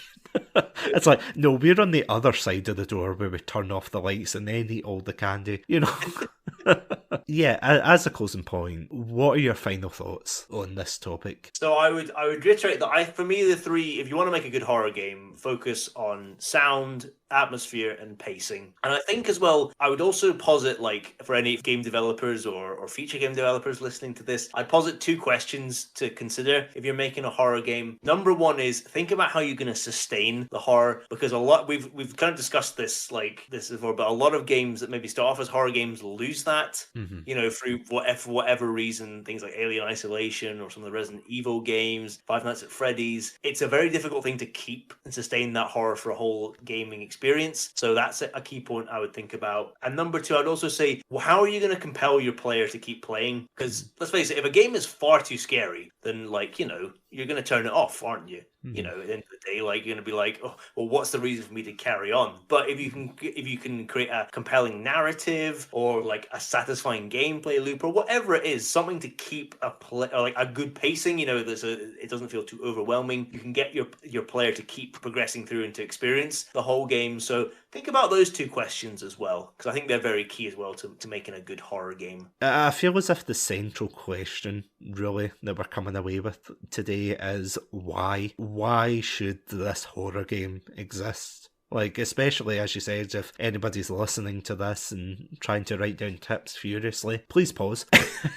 It's like, no, we're on the other side of the door where we turn off the lights and then eat all the candy, Yeah, as a closing point, what are your final thoughts on this topic? So I would reiterate that for me the three, if you want to make a good horror game, focus on sound, atmosphere, and pacing. And I think as well, I would also posit, like, for any game developers or feature game developers listening to this, I'd posit two questions to consider if you're making a horror game. Number one is think about how you're going to sustain the horror, because a lot we've kind of discussed this before, but a lot of games that maybe start off as horror games lose that, through whatever reason, things like Alien Isolation or some of the Resident Evil games, Five Nights at Freddy's. It's a very difficult thing to keep and sustain that horror for a whole gaming experience. So that's a key point I would think about. And number two, I'd also say, well, how are you going to compel your player to keep playing? Because let's face it, if a game is far too scary, then you're going to turn it off, aren't you? At the end of the day, you're going to be like, oh, well, what's the reason for me to carry on? But if you can create a compelling narrative or like a satisfying gameplay loop or whatever it is, something to keep a good pacing, it doesn't feel too overwhelming. You can get your player to keep progressing through and to experience the whole game. So think about those two questions as well, because I think they're very key as well to making a good horror game. I feel as if the central question, really, that we're coming away with today is why? Why should this horror game exist? Like, especially, as you said, if anybody's listening to this and trying to write down tips furiously, please pause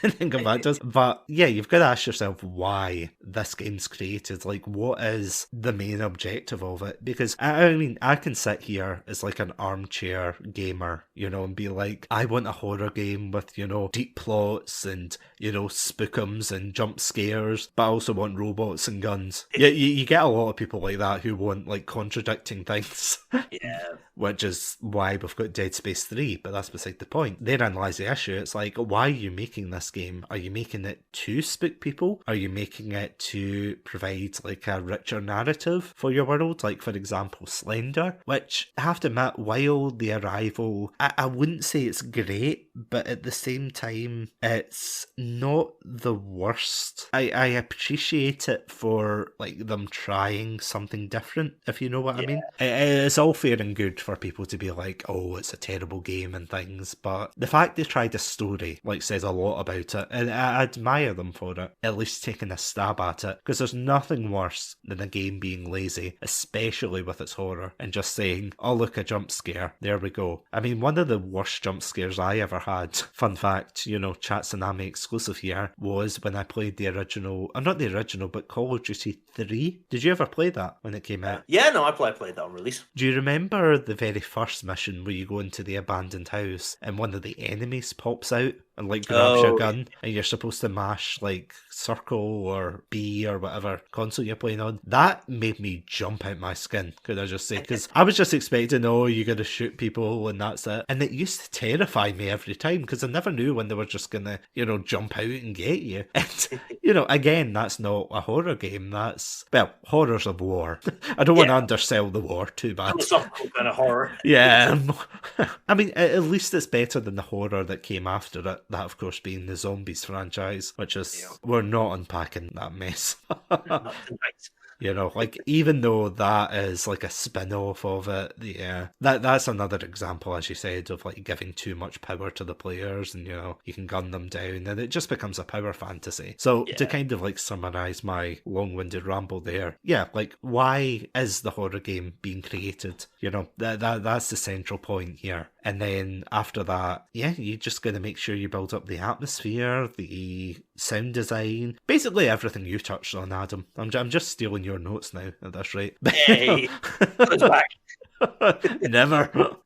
and think of that. But yeah, you've got to ask yourself why this game's created. Like, what is the main objective of it? Because, I mean, I can sit here as like an armchair gamer, and be like, I want a horror game with, deep plots and, spookums and jump scares, but I also want robots and guns. You get a lot of people like that who want, like, contradicting things. Yeah. Which is why we've got Dead Space 3, but that's beside the point. Therein lies the issue. It's like, why are you making this game? Are you making it to spook people? Are you making it to provide like a richer narrative for your world? Like, for example, Slender, which I have to admit, while the arrival, I wouldn't say it's great, but at the same time, it's not the worst. I appreciate it for like them trying something different, if you know what I mean. It's all fair and good for people to be like, oh, it's a terrible game and things, but the fact they tried a story, like, says a lot about it, and I admire them for it, at least taking a stab at it, because there's nothing worse than a game being lazy, especially with its horror, and just saying, oh, look, a jump scare, there we go. I mean, one of the worst jump scares I ever had, fun fact, Satsunami exclusive here, was when I played the original, not the original, but Call of Duty 3. Did you ever play that when it came out? Yeah, no, I played that on release. Do you remember the very first mission where you go into the abandoned house and one of the enemies pops out and like grabs your gun and you're supposed to mash like circle or B or whatever console you're playing on? That made me jump out my skin, could I just say, because I was just expecting, oh, you're going to shoot people and that's it. And it used to terrify me every time because I never knew when they were just going to, jump out and get you. And, again, that's not a horror game. That's, well, horrors of war. I don't want to undersell the war too bad. Philosophical kind of horror. Yeah. I mean, at least it's better than the horror that came after it. That, of course, being the Zombies franchise, which is, we're not unpacking that mess. Not tonight. Like, even though that is like a spin-off of it, yeah, that's another example, as you said, of like giving too much power to the players and, you can gun them down and it just becomes a power fantasy. So to kind of like summarize my long-winded ramble there, yeah, like, why is the horror game being created? That's the central point here. And then after that, yeah, you're just going to make sure you build up the atmosphere, the sound design, basically everything you touched on, Adam. I'm just stealing your notes now at this rate. Hey, goes back. Never.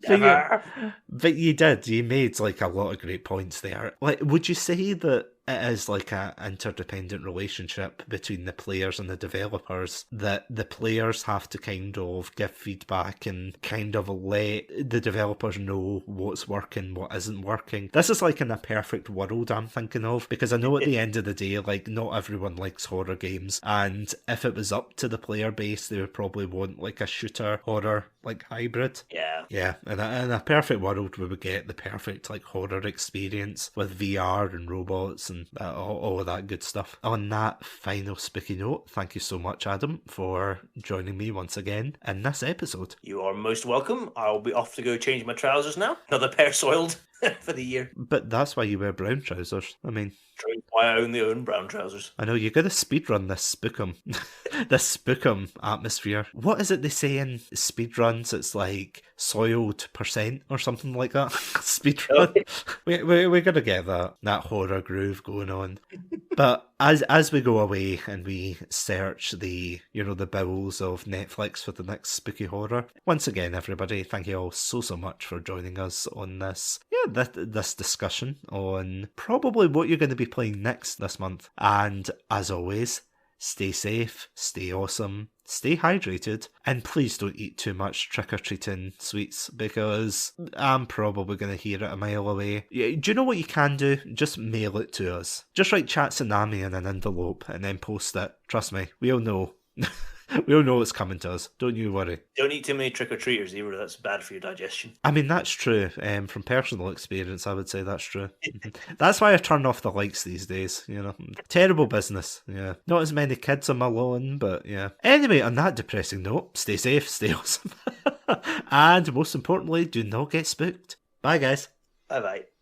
But you did. You made like a lot of great points there. Like, would you say that it is like a interdependent relationship between the players and the developers, that the players have to kind of give feedback and kind of let the developers know what's working, what isn't working? This is like in a perfect world I'm thinking of, because I know at the end of the day, like, not everyone likes horror games, and if it was up to the player base, they would probably want like a shooter horror like hybrid. Yeah, in a perfect world we would get the perfect like horror experience with VR and robots and all of that good stuff. On that final spooky note, thank you so much, Adam, for joining me once again in this episode. You are most welcome. I'll be off to go change my trousers now. Another pair soiled. for the year. But that's why you wear brown trousers. I mean, True. Why I only own brown trousers. I know you got to speedrun this Spookum, this Spookum atmosphere. What is it they say in speedruns? It's like soiled percent or something like that. Speedrun. We're gonna get that horror groove going on. But as we go away and we search the bowels of Netflix for the next spooky horror, once again, everybody, thank you all so much for joining us on this this discussion on probably what you're going to be playing next this month. And as always, stay safe, stay awesome, stay hydrated, and please don't eat too much trick-or-treating sweets, because I'm probably going to hear it a mile away. Do you know what you can do? Just mail it to us. Just write Satsunami in an envelope and then post it. Trust me, we all know. We all know it's coming to us. Don't you worry. Don't eat too many trick-or-treaters either. That's bad for your digestion. I mean, that's true. From personal experience, I would say that's true. That's why I turn off the likes these days, Terrible business, yeah. Not as many kids on my lawn, but yeah. Anyway, on that depressing note, stay safe, stay awesome. And most importantly, do not get spooked. Bye, guys. Bye-bye.